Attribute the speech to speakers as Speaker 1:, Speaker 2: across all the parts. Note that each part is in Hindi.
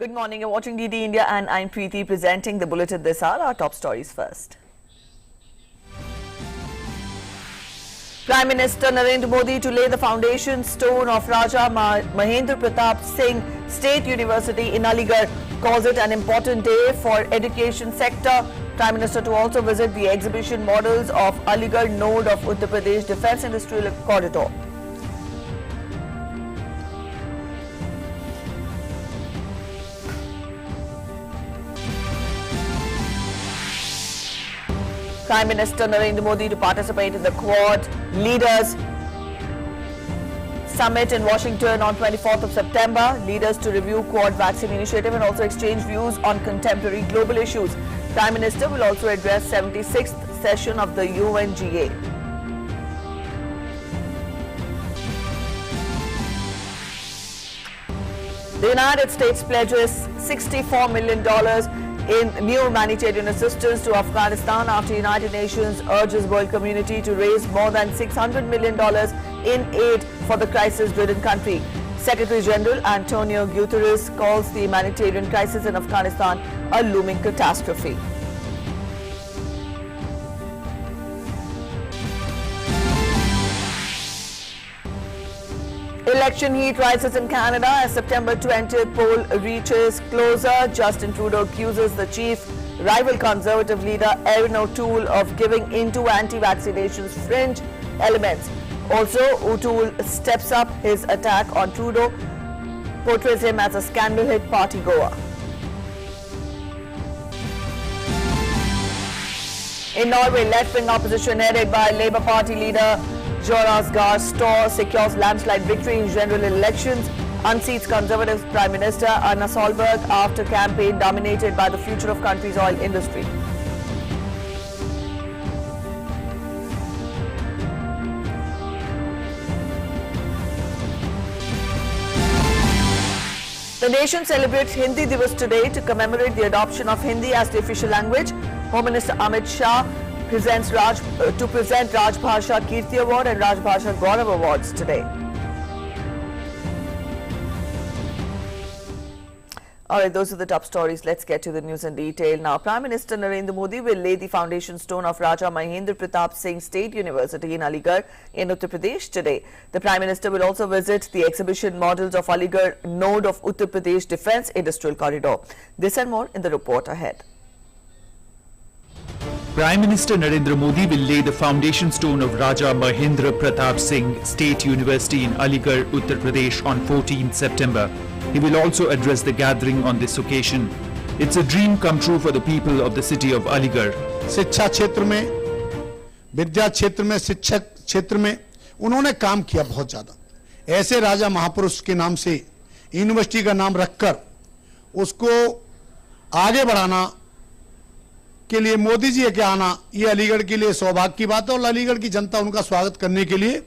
Speaker 1: Good morning. You're watching DD India and I'm Preeti presenting the bulletin this hour. Our top stories first. Prime Minister Narendra Modi to lay the foundation stone of Raja Mahendra Pratap Singh State University in Aligarh calls it an important day for education sector. Prime Minister to also visit the exhibition models of Aligarh node of Uttar Pradesh Defence Industrial Corridor. Prime Minister Narendra Modi to participate in the Quad Leaders Summit in Washington on 24th of September. Leaders to review Quad vaccine initiative and also exchange views on contemporary global issues. Prime Minister will also address 76th session of the UNGA. The United States pledges $64 million in new humanitarian assistance to Afghanistan after United Nations urges world community to raise more than $600 million in aid for the crisis-ridden country. Secretary General Antonio Guterres calls the humanitarian crisis in Afghanistan a looming catastrophe. Election heat rises in Canada as September 20th poll reaches closer. Justin Trudeau accuses the chief rival Conservative leader Erin O'Toole of giving into anti-vaccinations fringe elements. Also, O'Toole steps up his attack on Trudeau, portrays him as a scandal-hit party goer. In Norway, left-wing opposition headed by Labour Party leader Jonas Gahr Store secures landslide victory in general elections, unseats Conservative Prime Minister Erna Solberg after campaign dominated by the future of country's oil industry. The nation celebrates Hindi Divas today to commemorate the adoption of Hindi as the official language. Home Minister Amit Shah presents Raj Bhasha Kirti Award and Raj Bhasha Gaurav Awards today. Alright, those are the top stories. Let's get to the news in detail. Now, Prime Minister Narendra Modi will lay the foundation stone of Raja Mahendra Pratap Singh State University in Aligarh in Uttar Pradesh today. The Prime Minister will also visit the exhibition models of Aligarh node of Uttar Pradesh Defence Industrial Corridor. This and more in the report ahead.
Speaker 2: Prime Minister Narendra Modi will lay the foundation stone of Raja Mahendra Pratap Singh State University in Aligarh, Uttar Pradesh on 14 September. He will also address the gathering on this occasion. It's a dream come true for the people of the city of Aligarh.
Speaker 3: शिक्षा क्षेत्र में, विद्या क्षेत्र में, शिक्षक क्षेत्र में उन्होंने काम किया बहुत ज्यादा। ऐसे राजा महापुरुष के नाम से यूनिवर्सिटी का नाम रखकर उसको आगे बढ़ाना के लिए मोदी जी के आना ये अलीगढ़ के लिए सौभाग्य की बात है और अलीगढ़ की जनता उनका स्वागत करने के लिए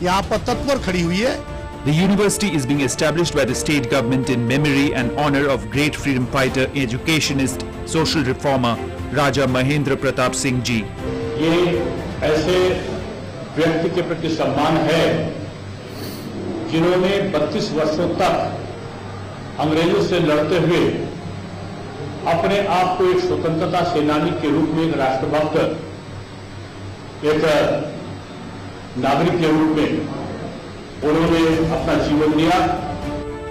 Speaker 3: यहाँ पर तत्पर खड़ी हुई है।
Speaker 2: The university is being established by the state government in memory and honor of great freedom fighter, educationist, social reformer Raja Mahendra Pratap Singh ji.
Speaker 4: ये ऐसे व्यक्ति के प्रति सम्मान है जिन्होंने 32 वर्षों तक अंग्रेजों से लड़ते हुए अपने आप को एक स्वतंत्रता सेनानी के रूप में, एक राष्ट्रभक्त, एक नागरिक के रूप में उन्होंने अपना जीवन दिया।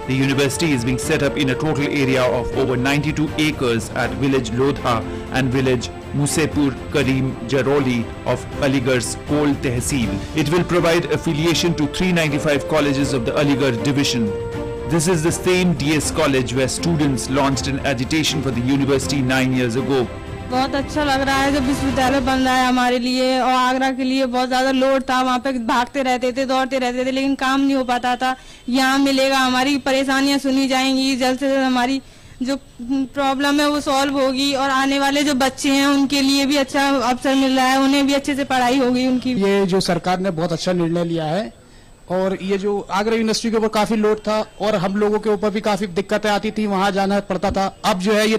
Speaker 2: The university is being set up in a total area of over 92 acres at village Lodha and village Musepur Karim Jaroli of Aligarh's Kol Tehsil. It will provide affiliation to 395 colleges of the Aligarh division. This is the same DS college where students launched an agitation for the university 9 years ago.
Speaker 5: बहुत अच्छा लग रहा है जब विश्वविद्यालय बन रहा है हमारे लिए और आगरा के लिए बहुत ज़्यादा लोड था। वहाँ पे भागते रहते थे, दौड़ते रहते थे, लेकिन काम नहीं हो पाता था। यहाँ मिलेगा, हमारी परेशानियाँ सुनी जाएंगी, जल्द से जल्द हमारी जो प्रॉब्लम है वो सॉल्व होगी और आने वाले जो बच्चे हैं उनके लिए भी अच्छा अवसर मिल रहा है, उन्हें भी अच्छे से पढ़ाई होगी उनकी।
Speaker 6: ये जो सरकार ने बहुत अच्छा निर्णय लिया है और ये जो आगरा यूनिवर्सिटी के ऊपर काफी लोड था और हम लोगों के ऊपर भी काफी दिक्कतें आती थी, वहां जाना पड़ता था। अब जो है ये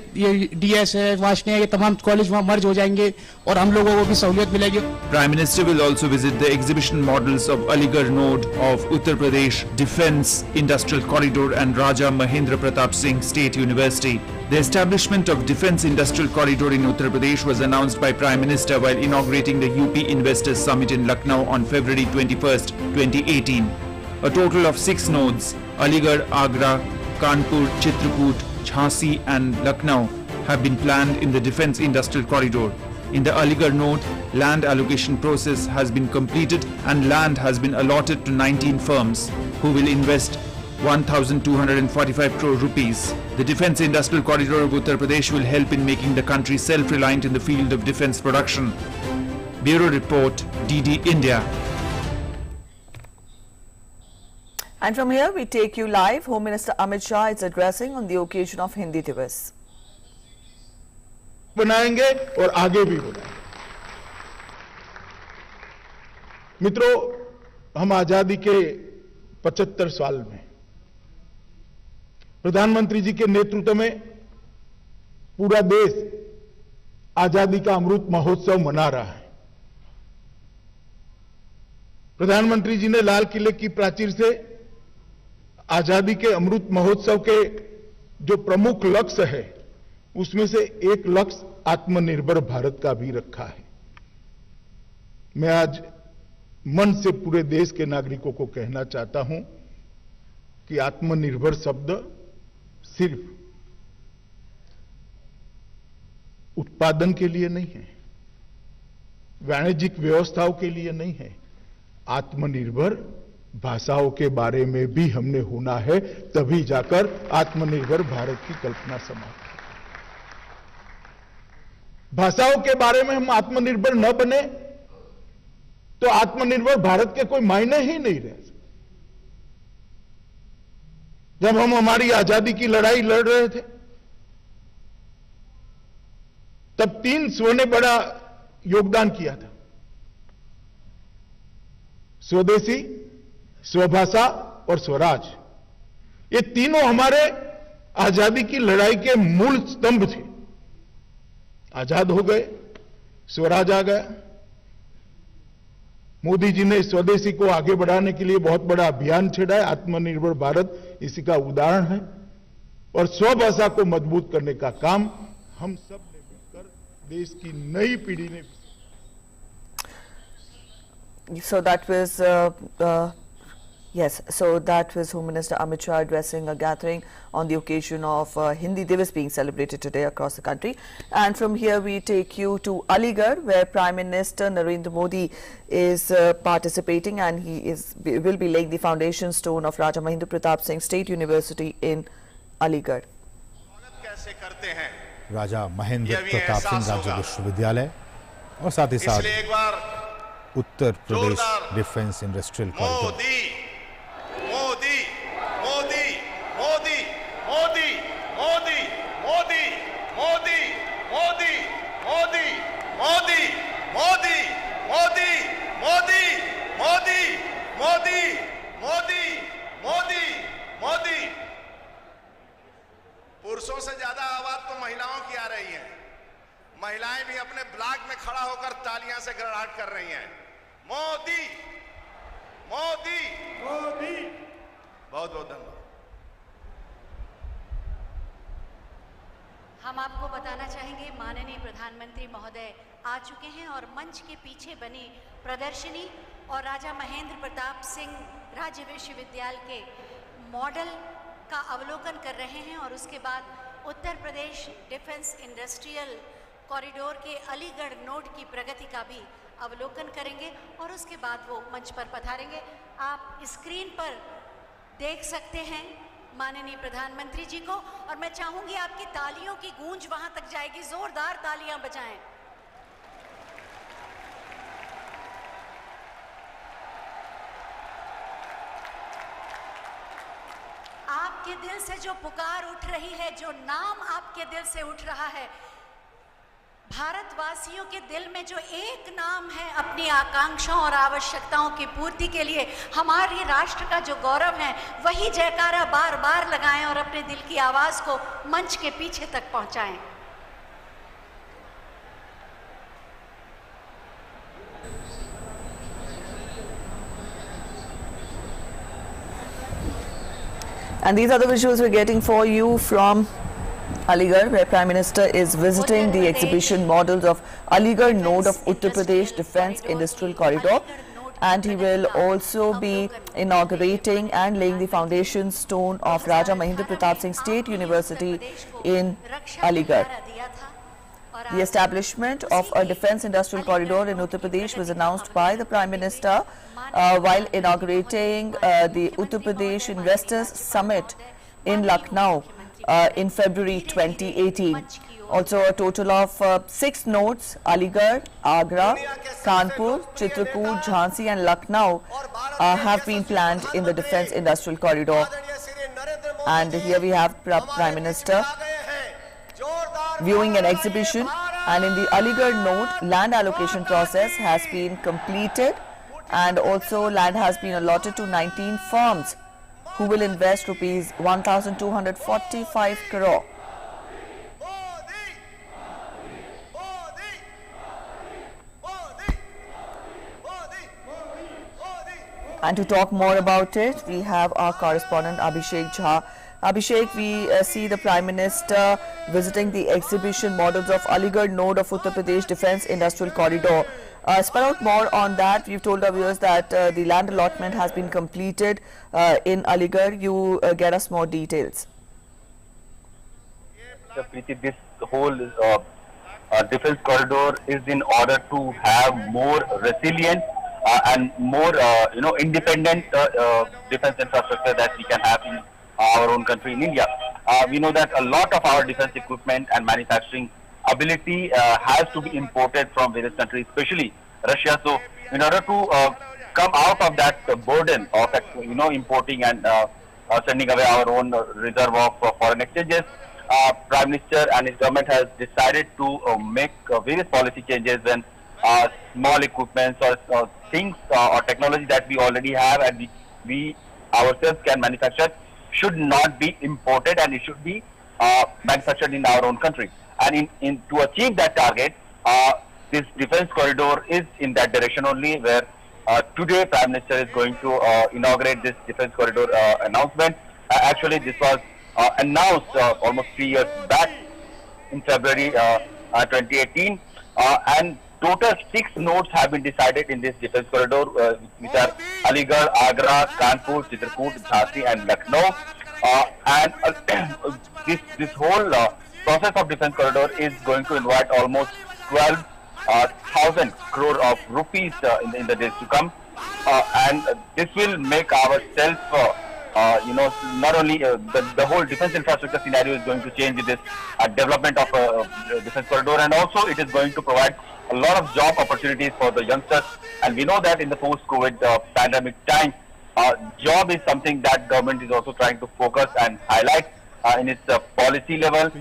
Speaker 6: डीएस है, वाशनिया, ये तमाम कॉलेज वहां मर्ज हो जाएंगे और हम लोगों को भी सहूलियत मिलेगी।
Speaker 2: Prime Minister will also visit the exhibition models of Aligarh node of Uttar Pradesh Defence Industrial Corridor and Raja Mahendra Pratap Singh State University. The establishment of Defence Industrial Corridor in Uttar Pradesh was announced by Prime Minister while inaugurating the UP Investors Summit in Lucknow on February 21st, 2018. A total of 6 nodes, Aligarh, Agra, Kanpur, Chitrakoot, Jhansi and Lucknow have been planned in the Defence Industrial Corridor. In the Aligarh node, land allocation process has been completed and land has been allotted to 19 firms who will invest 1,245 crore rupees. The Defence Industrial Corridor of Uttar Pradesh will help in making the country self-reliant in the field of defence production. Bureau Report, DD India.
Speaker 1: And from here we take you live. Home Minister Amit Shah is addressing on the occasion of Hindi Divas.
Speaker 7: बनाएंगे और आगे भी बनाएंगे। मित्रों, हम आजादी के 75 साल में प्रधानमंत्री जी के नेतृत्व में पूरा देश आजादी का अमृत महोत्सव मना रहा है। प्रधानमंत्री जी ने लाल किले की प्राचीर से आजादी के अमृत महोत्सव के जो प्रमुख लक्ष्य है, उसमें से एक लक्ष्य आत्मनिर्भर भारत का भी रखा है। मैं आज मन से पूरे देश के नागरिकों को कहना चाहता हूं कि आत्मनिर्भर शब्द सिर्फ उत्पादन के लिए नहीं है, वाणिज्यिक व्यवस्थाओं के लिए नहीं है। आत्मनिर्भर भाषाओं के बारे में भी हमने होना है, तभी जाकर आत्मनिर्भर भारत की कल्पना संभव। भाषाओं के बारे में हम आत्मनिर्भर न बने तो आत्मनिर्भर भारत के कोई मायने ही नहीं रह सकते। जब हम हमारी आजादी की लड़ाई लड़ रहे थे, तब 3 स्व ने बड़ा योगदान किया था: स्वदेशी, स्वभाषा और स्वराज। ये तीनों हमारे आजादी की लड़ाई के मूल स्तंभ थे। आजाद हो गए, स्वराज आ गया। मोदी जी ने स्वदेशी को आगे बढ़ाने के लिए बहुत बड़ा अभियान छेड़ा है। आत्मनिर्भर भारत इसी का उदाहरण है। और स्वभाषा को मजबूत करने का काम हम सब ने मिलकर देश की नई पीढ़ी ने।
Speaker 1: So that was Home Minister Amit Shah addressing a gathering on the occasion of Hindi Divas being celebrated today across the country. And from here we take you to Aligarh, where Prime Minister Narendra Modi is participating, and he will be laying the foundation stone of Raja Mahendra Pratap Singh State University in Aligarh.
Speaker 8: कैसे करते हैं
Speaker 9: राजा महेंद्र प्रताप सिंह राज्य विश्वविद्यालय और साथ ही साथ
Speaker 8: एक बार
Speaker 9: Uttar Pradesh defence industrial corridor.
Speaker 8: Modi Modi Modi Modi Modi Modi Modi Modi Modi Modi Modi Modi Modi Modi Modi Modi Modi Modi. पुरुषों से ज्यादा आवाज तो महिलाओं की आ रही है। महिलाएं भी अपने ब्लॉक में खड़ा होकर तालियां से गड़गड़ाहट कर रही हैं। मोदी मोदी मोदी। बहुत बहुत धन्यवाद।
Speaker 10: हम आपको बताना चाहेंगे, माननीय प्रधानमंत्री महोदय आ चुके हैं और मंच के पीछे बनी प्रदर्शनी और राजा महेंद्र प्रताप सिंह राज्य विश्वविद्यालय के मॉडल का अवलोकन कर रहे हैं और उसके बाद उत्तर प्रदेश डिफेंस इंडस्ट्रियल कॉरिडोर के अलीगढ़ नोड की प्रगति का भी अवलोकन करेंगे और उसके बाद वो मंच पर पधारेंगे। आप स्क्रीन पर देख सकते हैं माननीय प्रधानमंत्री जी को, और मैं चाहूंगी आपकी तालियों की गूंज वहां तक जाएगी। जोरदार तालियां बजाएं। आपके दिल से जो पुकार उठ रही है, जो नाम आपके दिल से उठ रहा है, भारतवासियों के दिल में जो एक नाम है अपनी आकांक्षाओं और आवश्यकताओं की पूर्ति के लिए, हमारे राष्ट्र का जो गौरव है, वही जयकारा बार बार लगाएं और अपने दिल की आवाज को मंच के पीछे तक पहुंचाएं।
Speaker 1: And these are the visuals we're getting for you from Aligarh, where Prime Minister is visiting the exhibition models of Aligarh node of Uttar Pradesh Defence Industrial Corridor, and he will also be inaugurating and laying the foundation stone of Raja Mahendra Pratap Singh State University in Aligarh. The establishment of a defence industrial corridor in Uttar Pradesh was announced by the Prime Minister while inaugurating the Uttar Pradesh Investors Summit in Lucknow in February 2018. Also, a total of 6 nodes, Aligarh, Agra, Kanpur, Chitrakoot, Jhansi and Lucknow have been planned in the defence industrial corridor. And here we have Prime Minister viewing an exhibition, and in the Aligarh node, land allocation process has been completed, and also land has been allotted to 19 firms who will invest rupees 1,245 crore. And to talk more about it, we have our correspondent Abhishek Jha. Abhishek, we see the Prime Minister visiting the exhibition models of Aligarh node of Uttar Pradesh Defence Industrial Corridor. Spell out more on that. We've told our viewers that the land allotment has been completed in Aligarh. You get us more details.
Speaker 11: This whole defence corridor is in order to have more resilient and more independent defence infrastructure that we can have in our own country in India. We know that a lot of our defence equipment and manufacturing ability has to be imported from various countries, especially Russia. So in order to come out of that burden of importing and sending away our own reserve of foreign exchanges, Prime Minister and his government has decided to make various policy changes when small equipments or things or technology that we already have and we ourselves can manufacture should not be imported, and it should be manufactured in our own country. And to achieve that target, this defence corridor is in that direction only, where today Prime Minister is going to inaugurate this defence corridor announcement. Actually, this was announced almost 3 years back in February 2018, and total 6 nodes have been decided in this defence corridor, which are Aligarh, Agra, Kanpur, Chitrakoot, Jhansi and Lucknow. And this whole process of defence corridor is going to invite almost 12,000 crore of rupees in the days to come. And this will make ourselves, not only the whole defence infrastructure scenario is going to change with this development of defence corridor, and also it is going to provide a lot of job opportunities for the youngsters. And we know that in the post-COVID pandemic time, job is something that government is also trying to focus and highlight in its policy level,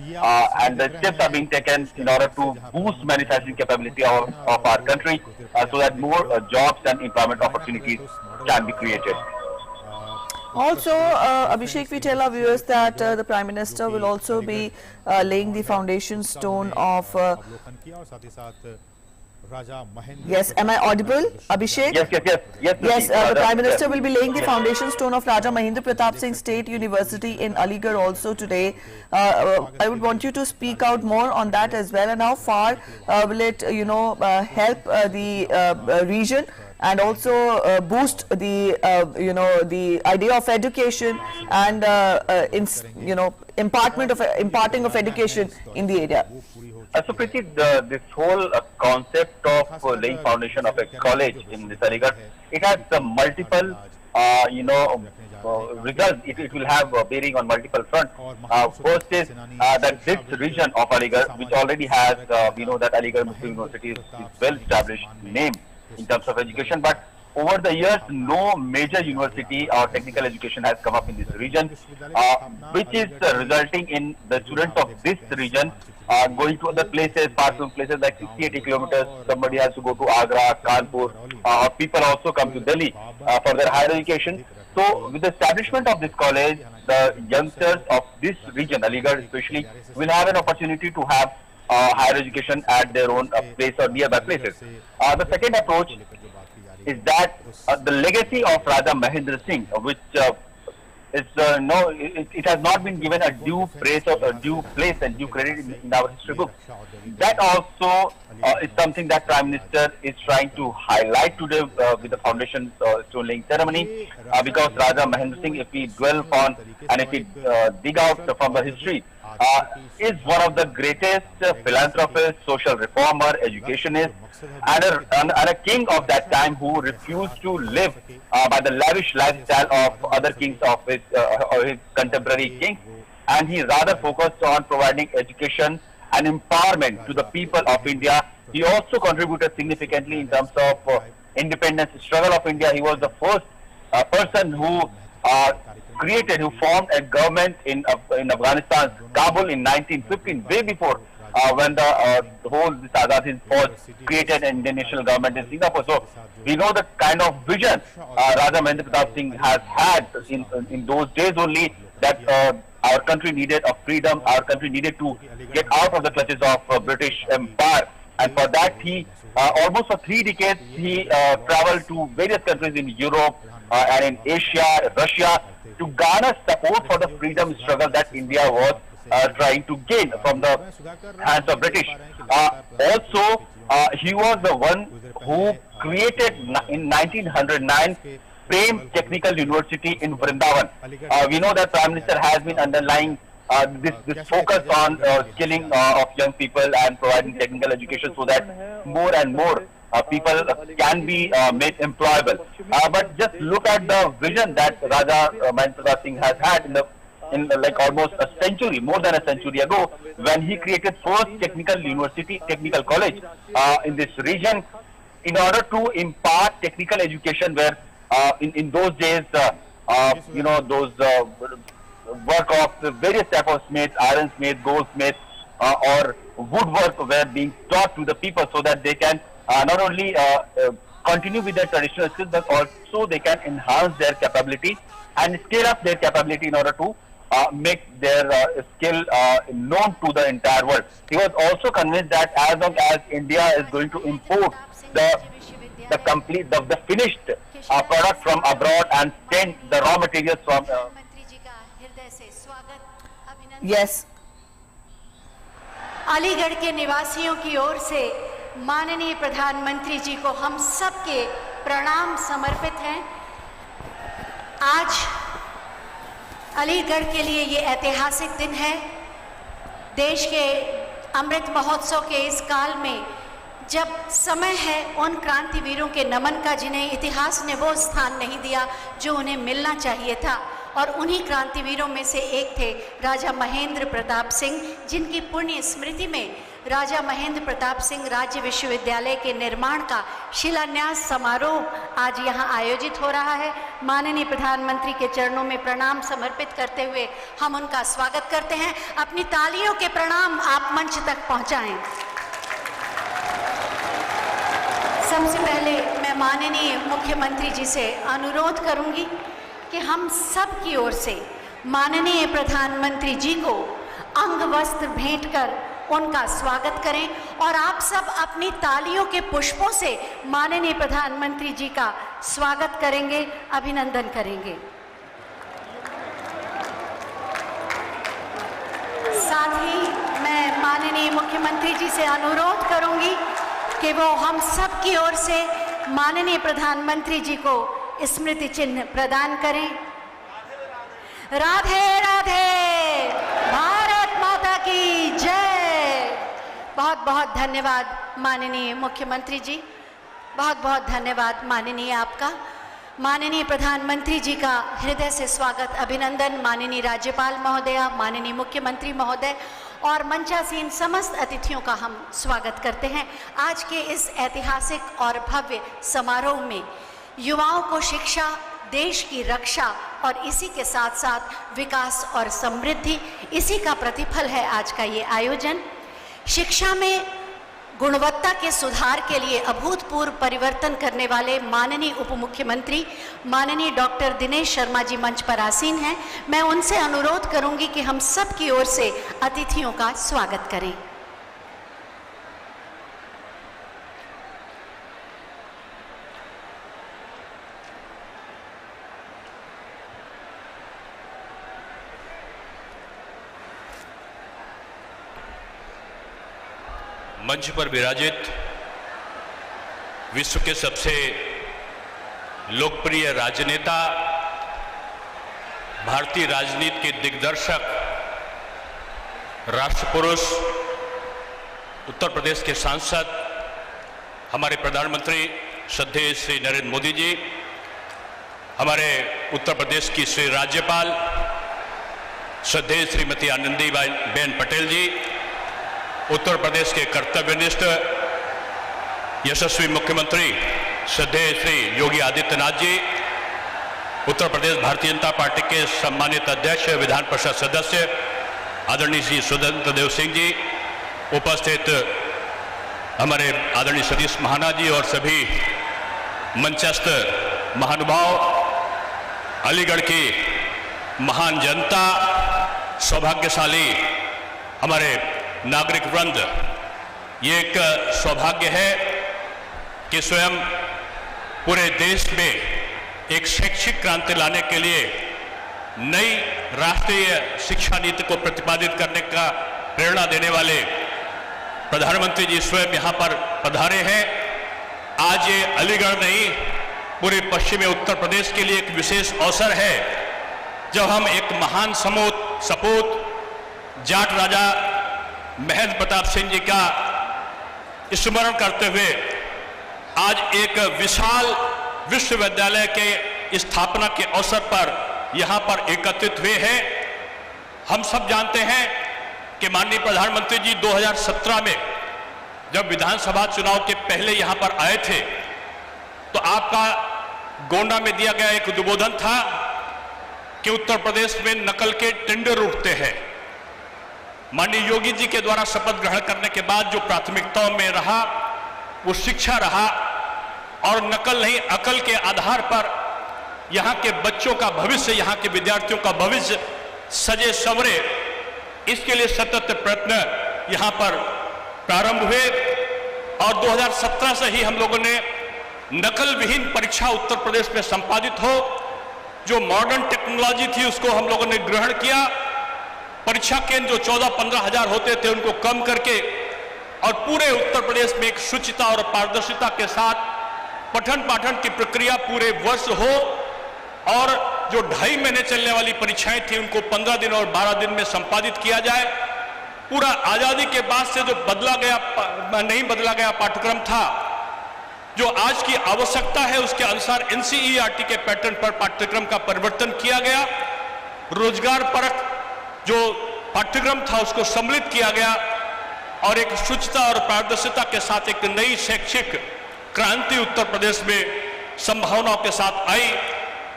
Speaker 11: and the steps are being taken in order to boost manufacturing capability of our country so that more jobs and employment opportunities can be created.
Speaker 1: Also, Abhishek, we tell our viewers that the Prime Minister will also be laying the foundation stone of... Yes, am I audible, Abhishek? Yes, the Prime Minister will be laying the foundation stone of Raja Mahendra Pratap Singh State University in Aligarh also today. I would want you to speak out more on that as well, and how far will it, help the region and also boost the, the idea of education and, imparting of education in the area.
Speaker 11: So Preeti, this whole concept of laying foundation of a college in this Aligarh, it has multiple, results. It will have a bearing on multiple fronts. First is that this region of Aligarh, which already has, we know that Aligarh Muslim University is well-established name in terms of education, but over the years, no major university or technical education has come up in this region, which is resulting in the students of this region going to other places, apart from places like 60-80 kilometers. Somebody has to go to Agra, Kanpur. People also come to Delhi for their higher education. So, with the establishment of this college, the youngsters of this region, Aligarh especially, will have an opportunity to have higher education at their own place or nearby places. The second approach is that the legacy of Raja Mahendra Singh, which is it has not been given a due praise or a due place and due credit in our history books. That also is something that Prime Minister is trying to highlight today with the foundation stone laying ceremony, because Raja Mahendra Singh, if we dwell upon and if we dig out from the history, is one of the greatest philanthropists, social reformer, educationist, and a king of that time who refused to live by the lavish lifestyle of other kings of his contemporary kings, and he rather focused on providing education and empowerment to the people of India. He also contributed significantly in terms of independence struggle of India. He was the first person who formed a government in Afghanistan, Kabul in 1915, way before when the whole Azad Hind Fauj created an Indian national government in Singapore. So we know the kind of vision Raja Mahendra Pratap Singh has had in those days only, that our country needed of freedom, our country needed to get out of the clutches of British Empire, and for that he almost for 3 decades he traveled to various countries in Europe and in Asia, Russia, to garner support for the freedom struggle that India was trying to gain from the hands of British. Also, he was the one who created in 1909 Prem Technical University in Vrindavan. We know that Prime Minister has been underlying this focus on skilling of young people and providing technical education so that more and more people can be made employable. But just look at the vision that Raja Mahendra Pratap Singh has had in like almost a century, more than a century ago, when he created first technical university, technical college in this region, in order to impart technical education where in those days, those work of the various type of smiths, ironsmiths, goldsmiths, or woodwork were being taught to the people so that they can not only continue with their traditional skills, but also they can enhance their capability and scale up their capability in order to make their skill known to the entire world. He was also convinced that as long as India is going to import the finished product from abroad and send the raw materials from
Speaker 1: yes.
Speaker 10: Aligarh के निवासियों की ओर से माननीय प्रधानमंत्री जी को हम सबके प्रणाम समर्पित हैं। आज अलीगढ़ के लिए ये ऐतिहासिक दिन है। देश के अमृत महोत्सव के इस काल में जब समय है उन क्रांतिवीरों के नमन का जिन्हें इतिहास ने वो स्थान नहीं दिया जो उन्हें मिलना चाहिए था, और उन्हीं क्रांतिवीरों में से एक थे राजा महेंद्र प्रताप सिंह, जिनकी पुण्य स्मृति में राजा महेंद्र प्रताप सिंह राज्य विश्वविद्यालय के निर्माण का शिलान्यास समारोह आज यहाँ आयोजित हो रहा है। माननीय प्रधानमंत्री के चरणों में प्रणाम समर्पित करते हुए हम उनका स्वागत करते हैं। अपनी तालियों के प्रणाम आप मंच तक पहुँचाएं। सबसे पहले मैं माननीय मुख्यमंत्री जी से अनुरोध करूंगी कि हम सब की ओर से माननीय प्रधानमंत्री जी को अंग वस्त्र भेंट कर उनका स्वागत करें, और आप सब अपनी तालियों के पुष्पों से माननीय प्रधानमंत्री जी का स्वागत करेंगे, अभिनंदन करेंगे। साथ ही मैं माननीय मुख्यमंत्री जी से अनुरोध करूंगी कि वो हम सब की ओर से माननीय प्रधानमंत्री जी को स्मृति चिन्ह प्रदान करें। राधे राधे, भारत माता की जय। बहुत बहुत धन्यवाद माननीय मुख्यमंत्री जी, बहुत बहुत धन्यवाद माननीय आपका। माननीय प्रधानमंत्री जी का हृदय से स्वागत, अभिनंदन। माननीय राज्यपाल महोदया, माननीय मुख्यमंत्री महोदय और मंचासीन समस्त अतिथियों का हम स्वागत करते हैं आज के इस ऐतिहासिक और भव्य समारोह में। युवाओं को शिक्षा देश की रक्षा और इसी के साथ साथ विकास और समृद्धि, इसी का प्रतिफल है आज का ये आयोजन। शिक्षा में गुणवत्ता के सुधार के लिए अभूतपूर्व परिवर्तन करने वाले माननीय उप मुख्यमंत्री माननीय डॉक्टर दिनेश शर्मा जी मंच पर आसीन हैं। मैं उनसे अनुरोध करूंगी कि हम सब की ओर से अतिथियों का स्वागत करें।
Speaker 12: मंच पर विराजित विश्व के सबसे लोकप्रिय राजनेता, भारतीय राजनीति के दिग्दर्शक, राष्ट्रपुरुष, उत्तर प्रदेश के सांसद, हमारे प्रधानमंत्री श्रद्धेय श्री नरेंद्र मोदी जी, हमारे उत्तर प्रदेश की श्री राज्यपाल श्रद्धेय श्रीमती आनंदीबेन पटेल जी, उत्तर प्रदेश के कर्तव्यनिष्ठ यशस्वी मुख्यमंत्री श्रद्धेय श्री योगी आदित्यनाथ जी, उत्तर प्रदेश भारतीय जनता पार्टी के सम्मानित अध्यक्ष, विधान परिषद सदस्य आदरणीय श्री स्वतंत्र देव सिंह जी, उपस्थित हमारे आदरणीय सतीश महाना जी और सभी मंचस्थ महानुभाव, अलीगढ़ की महान जनता, सौभाग्यशाली हमारे नागरिक वृंद, ये एक सौभाग्य है कि स्वयं पूरे देश में एक शैक्षिक क्रांति लाने के लिए नई राष्ट्रीय शिक्षा नीति को प्रतिपादित करने का प्रेरणा देने वाले प्रधानमंत्री जी स्वयं यहाँ पर पधारे हैं। आज ये अलीगढ़ नहीं, पूरे पश्चिमी उत्तर प्रदेश के लिए एक विशेष अवसर है जब हम एक महान सपूत जाट राजा महेंद्र प्रताप सिंह जी का स्मरण करते हुए आज एक विशाल विश्वविद्यालय के स्थापना के अवसर पर यहां पर एकत्रित हुए हैं। हम सब जानते हैं कि माननीय प्रधानमंत्री जी 2017 में जब विधानसभा चुनाव के पहले यहां पर आए थे तो आपका गोंडा में दिया गया एक उद्बोधन था कि उत्तर प्रदेश में नकल के टेंडर उठते हैं। माननीय योगी जी के द्वारा शपथ ग्रहण करने के बाद जो प्राथमिकताओं में रहा वो शिक्षा रहा और नकल नहीं अकल के आधार पर यहाँ के बच्चों का भविष्य, यहाँ के विद्यार्थियों का भविष्य सजे संवरे, इसके लिए सतत प्रयत्न यहाँ पर प्रारंभ हुए और 2017 से ही हम लोगों ने नकल विहीन परीक्षा उत्तर प्रदेश में संपादित हो, जो मॉडर्न टेक्नोलॉजी थी उसको हम लोगों ने ग्रहण किया। परीक्षा केंद्र जो 14-15 हजार होते थे उनको कम करके और पूरे उत्तर प्रदेश में एक शुचिता और पारदर्शिता के साथ पठन पाठन की प्रक्रिया पूरे वर्ष हो और जो 2.5 महीने चलने वाली परीक्षाएं थी उनको 15 दिन और 12 दिन में संपादित किया जाए। पूरा आजादी के बाद से जो नहीं बदला गया पाठ्यक्रम था, जो आज की आवश्यकता है उसके अनुसार NCERT के पैटर्न पर पाठ्यक्रम का परिवर्तन किया गया। रोजगार परक जो पाठ्यक्रम था उसको सम्मिलित किया गया और एक शुचिता और पारदर्शिता के साथ एक नई शैक्षिक क्रांति उत्तर प्रदेश में संभावनाओं के साथ आई।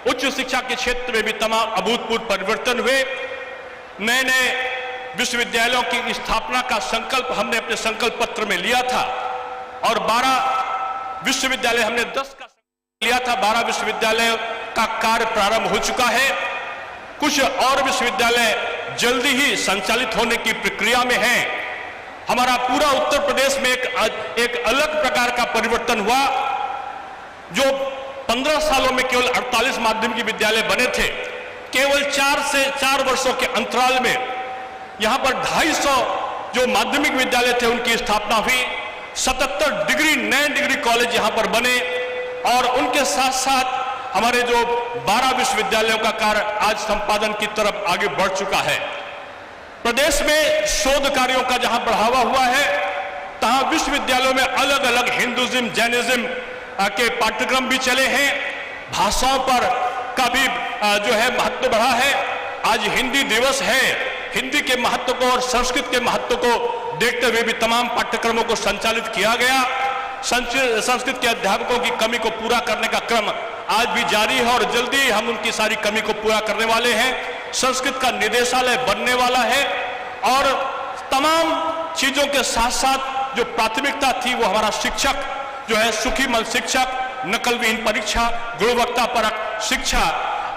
Speaker 12: उच्च शिक्षा के क्षेत्र में भी तमाम अभूतपूर्व परिवर्तन हुए। नए नए विश्वविद्यालयों की स्थापना का संकल्प हमने अपने संकल्प पत्र में लिया था और 12 विश्वविद्यालय हमने 10 का लिया था। 12 विश्वविद्यालय का कार्य प्रारंभ हो चुका है। कुछ और विश्वविद्यालय जल्दी ही संचालित होने की प्रक्रिया में है। हमारा पूरा उत्तर प्रदेश में एक अलग प्रकार का परिवर्तन हुआ। जो 15 सालों में केवल 48 माध्यमिक विद्यालय बने थे, केवल 4 वर्षों के अंतराल में यहां पर 250 जो माध्यमिक विद्यालय थे उनकी स्थापना हुई। 77 नए डिग्री कॉलेज यहां पर बने और उनके साथ साथ हमारे जो 12 विश्वविद्यालयों का कार्य आज संपादन की तरफ आगे बढ़ चुका है। प्रदेश में शोध कार्यों का जहां बढ़ावा हुआ है, तहां विश्वविद्यालयों में अलग अलग हिंदुइज्म, जैनिज्म के पाठ्यक्रम भी चले हैं। भाषाओं पर का भी जो है महत्व बढ़ा है। आज हिंदी दिवस है, हिंदी के महत्व को और संस्कृत के महत्व को देखते हुए भी तमाम पाठ्यक्रमों को संचालित किया गया। संस्कृत के अध्यापकों की कमी को पूरा करने का क्रम आज भी जारी है और जल्दी हम उनकी सारी कमी को पूरा करने वाले हैं। संस्कृत का निदेशालय बनने वाला है और तमाम चीजों के साथ साथ जो प्राथमिकता थी वो हमारा शिक्षक जो है सुखी मन शिक्षक, नकल विहीन परीक्षा, गुणवत्ता परक शिक्षा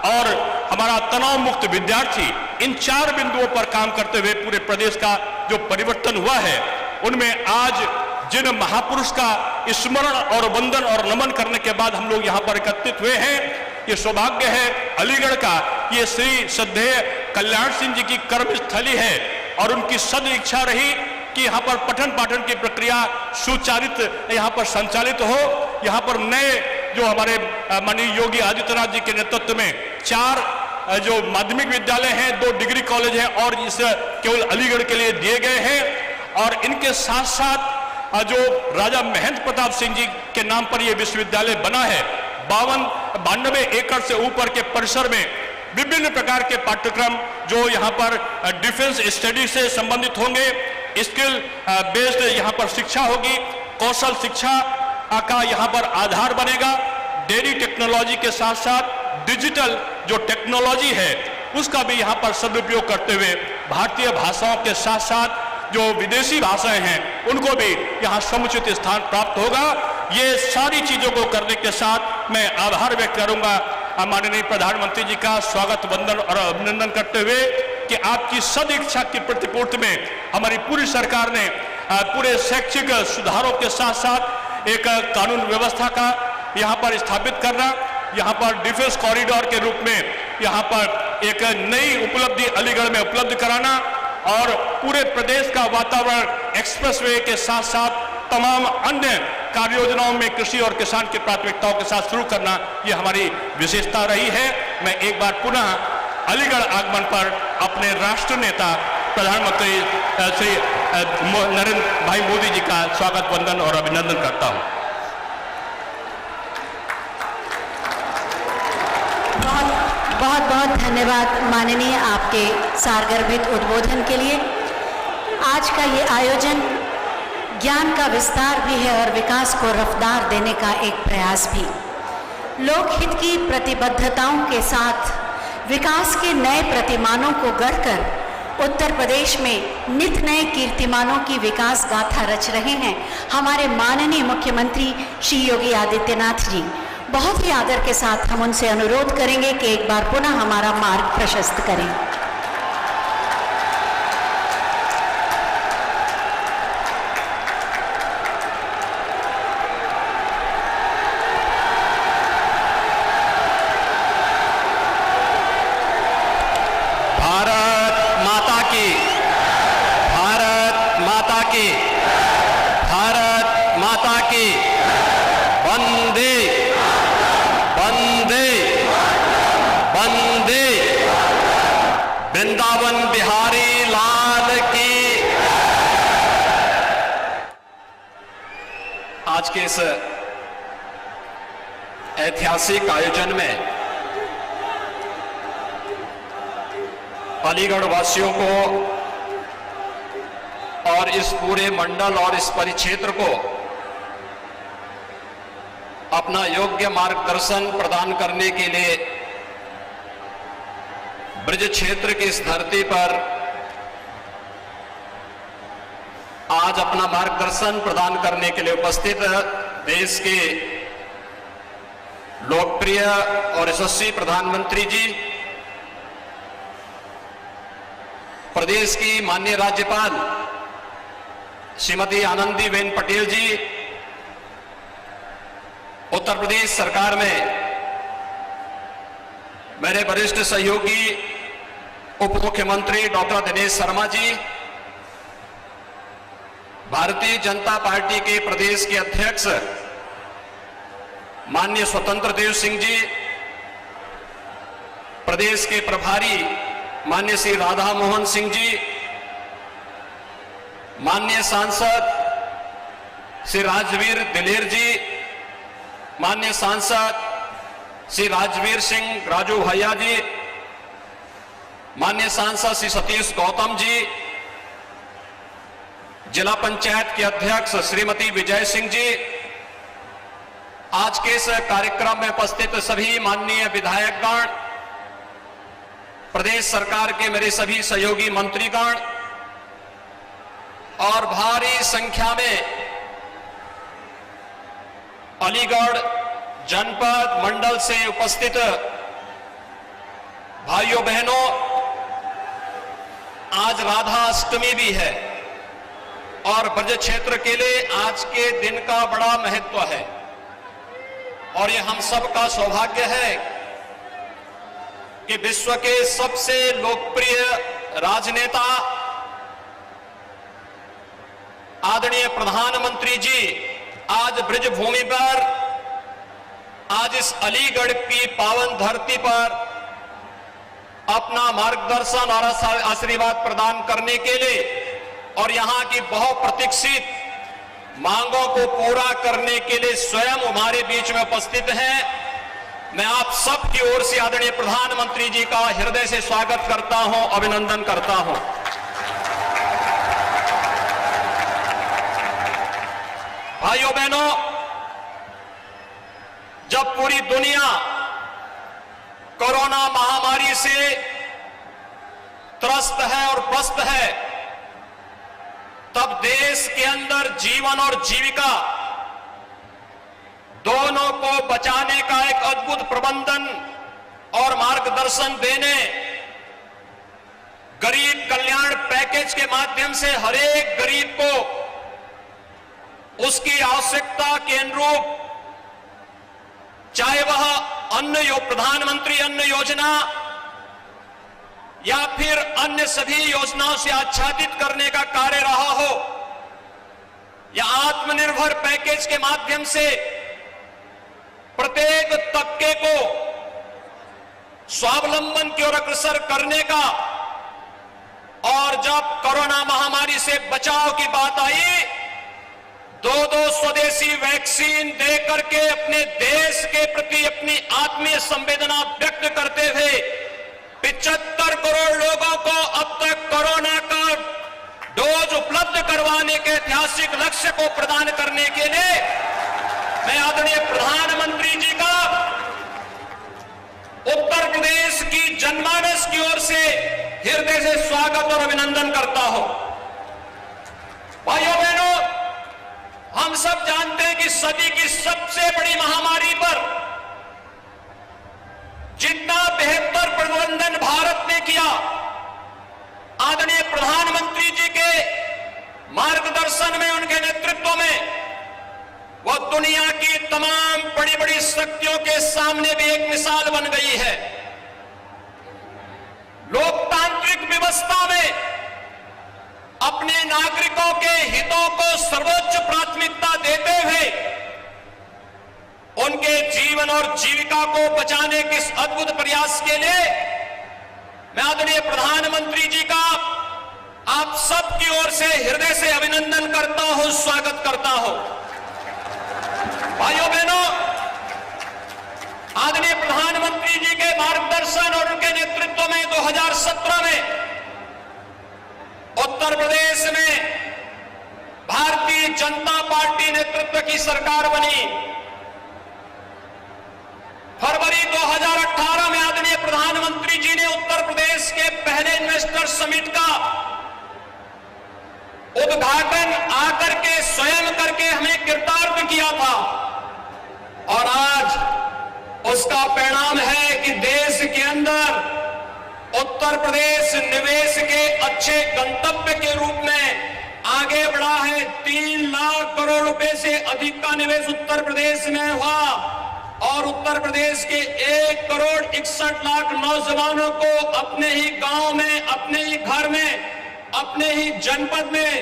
Speaker 12: और हमारा तनाव मुक्त विद्यार्थी, इन 4 बिंदुओं पर काम करते हुए पूरे प्रदेश का जो परिवर्तन हुआ है, उनमें आज जिन महापुरुष का स्मरण और वंदन और नमन करने के बाद हम लोग यहाँ पर एकत्रित हुए हैं, ये सौभाग्य है अलीगढ़ का। ये श्री श्रद्धेय कल्याण सिंह जी की कर्मस्थली है और उनकी सद इच्छा रही कि यहाँ पर पठन पाठन की प्रक्रिया सुचारित यहाँ पर संचालित हो। यहाँ पर नए जो हमारे माननीय योगी आदित्यनाथ जी के नेतृत्व में 4 जो माध्यमिक विद्यालय हैं, 2 डिग्री कॉलेज हैं और इस केवल अलीगढ़ के लिए दिए गए हैं। और इनके साथ साथ जो राजा महेंद्र प्रताप सिंह जी के नाम पर यह विश्वविद्यालय बना है, 92 एकड़ से ऊपर के परिसर में विभिन्न प्रकार के पाठ्यक्रम जो यहाँ पर डिफेंस स्टडी से संबंधित होंगे, स्किल बेस्ड यहाँ पर शिक्षा होगी, कौशल शिक्षा का यहाँ पर आधार बनेगा। डेयरी टेक्नोलॉजी के साथ साथ डिजिटल जो टेक्नोलॉजी है उसका भी यहाँ पर सदुपयोग करते हुए भारतीय भाषाओं के साथ साथ जो विदेशी भाषाएं हैं उनको भी यहाँ समुचित स्थान प्राप्त होगा। ये सारी चीजों को करने के साथ मैं आभार व्यक्त करूंगा माननीय प्रधानमंत्री जी का स्वागत वंदन और अभिनंदन करते हुए कि आपकी सद इच्छा की प्रतिपूर्ति में हमारी पूरी सरकार ने पूरे शैक्षिक सुधारों के साथ साथ एक कानून व्यवस्था का यहाँ पर स्थापित करना, यहाँ पर डिफेंस कॉरिडोर के रूप में यहाँ पर एक नई उपलब्धि अलीगढ़ में उपलब्ध कराना और पूरे प्रदेश का वातावरण एक्सप्रेसवे के साथ साथ तमाम अन्य कार्य योजनाओं में कृषि और किसान की प्राथमिकताओं के साथ शुरू करना, ये हमारी विशेषता रही है। मैं एक बार पुनः अलीगढ़ आगमन पर अपने राष्ट्र नेता प्रधानमंत्री श्री नरेंद्र भाई मोदी जी का स्वागत वंदन और अभिनंदन करता हूं।
Speaker 10: बहुत बहुत धन्यवाद माननीय आपके सारगर्भित उद्बोधन के लिए। आज का ये आयोजन ज्ञान का विस्तार भी है और विकास को रफ्तार देने का एक प्रयास भी। लोकहित की प्रतिबद्धताओं के साथ विकास के नए प्रतिमानों को गढ़कर उत्तर प्रदेश में नित नए कीर्तिमानों की विकास गाथा रच रहे हैं हमारे माननीय मुख्यमंत्री श्री योगी आदित्यनाथ जी। बहुत ही आदर के साथ हम उनसे अनुरोध करेंगे कि एक बार पुनः हमारा मार्ग प्रशस्त करें।
Speaker 13: भारत माता की, भारत माता की, भारत माता की, वंदे वंदे वंदे। वृंदावन बिहारी लाल की। आज के इस ऐतिहासिक आयोजन में अलीगढ़ वासियों को और इस पूरे मंडल और इस परिक्षेत्र को अपना योग्य मार्गदर्शन प्रदान करने के लिए ब्रज क्षेत्र की इस धरती पर आज अपना मार्गदर्शन प्रदान करने के लिए उपस्थित देश के लोकप्रिय और यशस्वी प्रधानमंत्री जी, प्रदेश की माननीय राज्यपाल श्रीमती आनंदीबेन पटेल जी, उत्तर प्रदेश सरकार में मेरे वरिष्ठ सहयोगी उप मुख्यमंत्री डॉक्टर दिनेश शर्मा जी, भारतीय जनता पार्टी के प्रदेश के अध्यक्ष माननीय स्वतंत्र देव सिंह जी, प्रदेश के प्रभारी माननीय श्री राधा मोहन सिंह जी, माननीय सांसद श्री राजवीर दिलेर जी, माननीय सांसद श्री राजवीर सिंह राजू भैया जी, माननीय सांसद श्री सतीश गौतम जी, जिला पंचायत के अध्यक्ष श्रीमती विजय सिंह जी, आज के इस कार्यक्रम में उपस्थित सभी माननीय विधायकगण, प्रदेश सरकार के मेरे सभी सहयोगी मंत्रीगण और भारी संख्या में अलीगढ़ जनपद मंडल से उपस्थित भाइयों बहनों, आज राधा अष्टमी भी है और ब्रज क्षेत्र के लिए आज के दिन का बड़ा महत्व है और ये हम सब का सौभाग्य है कि विश्व के सबसे लोकप्रिय राजनेता आदरणीय प्रधानमंत्री जी आज ब्रज भूमि पर, आज इस अलीगढ़ की पावन धरती पर अपना मार्गदर्शन और आशीर्वाद प्रदान करने के लिए और यहां की बहुप्रतीक्षित मांगों को पूरा करने के लिए स्वयं हमारे बीच में उपस्थित हैं। मैं आप सब की ओर से आदरणीय प्रधानमंत्री जी का हृदय से स्वागत करता हूं, अभिनंदन करता हूं। भाइयों बहनों, जब पूरी दुनिया कोरोना महामारी से त्रस्त है और ग्रस्त है, तब देश के अंदर जीवन और जीविका दोनों को बचाने का एक अद्भुत प्रबंधन और मार्गदर्शन देने, गरीब कल्याण पैकेज के माध्यम से हर एक गरीब को उसकी आवश्यकता के अनुरूप, चाहे वह प्रधानमंत्री अन्न योजना या फिर अन्य सभी योजनाओं से आच्छादित करने का कार्य रहा हो, या आत्मनिर्भर पैकेज के माध्यम से प्रत्येक तबके को स्वावलंबन की ओर अग्रसर करने का, और जब कोरोना महामारी से बचाव की बात आई, दो स्वदेशी वैक्सीन दे करके अपने देश के प्रति अपनी आत्मीय संवेदना व्यक्त करते हुए 75 करोड़ लोगों को अब तक कोरोना का डोज उपलब्ध करवाने के ऐतिहासिक लक्ष्य को प्रदान करने के लिए मैं आदरणीय प्रधानमंत्री जी का उत्तर प्रदेश की जनमानस की ओर से हृदय से स्वागत और अभिनंदन करता हूं। भाइयों बहनों, हम सब जानते हैं कि सदी की सबसे बड़ी महामारी पर जितना बेहतर प्रबंधन भारत ने किया, आदरणीय प्रधानमंत्री जी के मार्गदर्शन में, उनके नेतृत्व में, वह दुनिया की तमाम बड़ी बड़ी शक्तियों के सामने भी एक मिसाल बन गई है। लोकतांत्रिक व्यवस्था में अपने नागरिकों के हितों को सर्वोच्च प्राथमिकता देते हुए उनके जीवन और जीविका को बचाने के इस अद्भुत प्रयास के लिए मैं आदरणीय प्रधानमंत्री जी का आप सब की ओर से हृदय से अभिनंदन करता हूं, स्वागत करता हूं। भाइयों बहनों, आदरणीय प्रधानमंत्री जी के मार्गदर्शन और उनके नेतृत्व में 2017 में उत्तर प्रदेश में भारतीय जनता पार्टी नेतृत्व की सरकार बनी। फरवरी 2018 में आदरणीय प्रधानमंत्री जी ने उत्तर प्रदेश के पहले इन्वेस्टर समिट का उद्घाटन आकर के स्वयं करके हमें कृतार्थ किया था, और आज उसका परिणाम है कि देश के अंदर उत्तर प्रदेश निवेश के अच्छे गंतव्य के रूप में आगे बढ़ा है। 3 लाख करोड़ रुपए से अधिक का निवेश उत्तर प्रदेश में हुआ और उत्तर प्रदेश के 1 करोड़ 61 लाख नौजवानों को अपने ही गांव में, अपने ही घर में, अपने ही जनपद में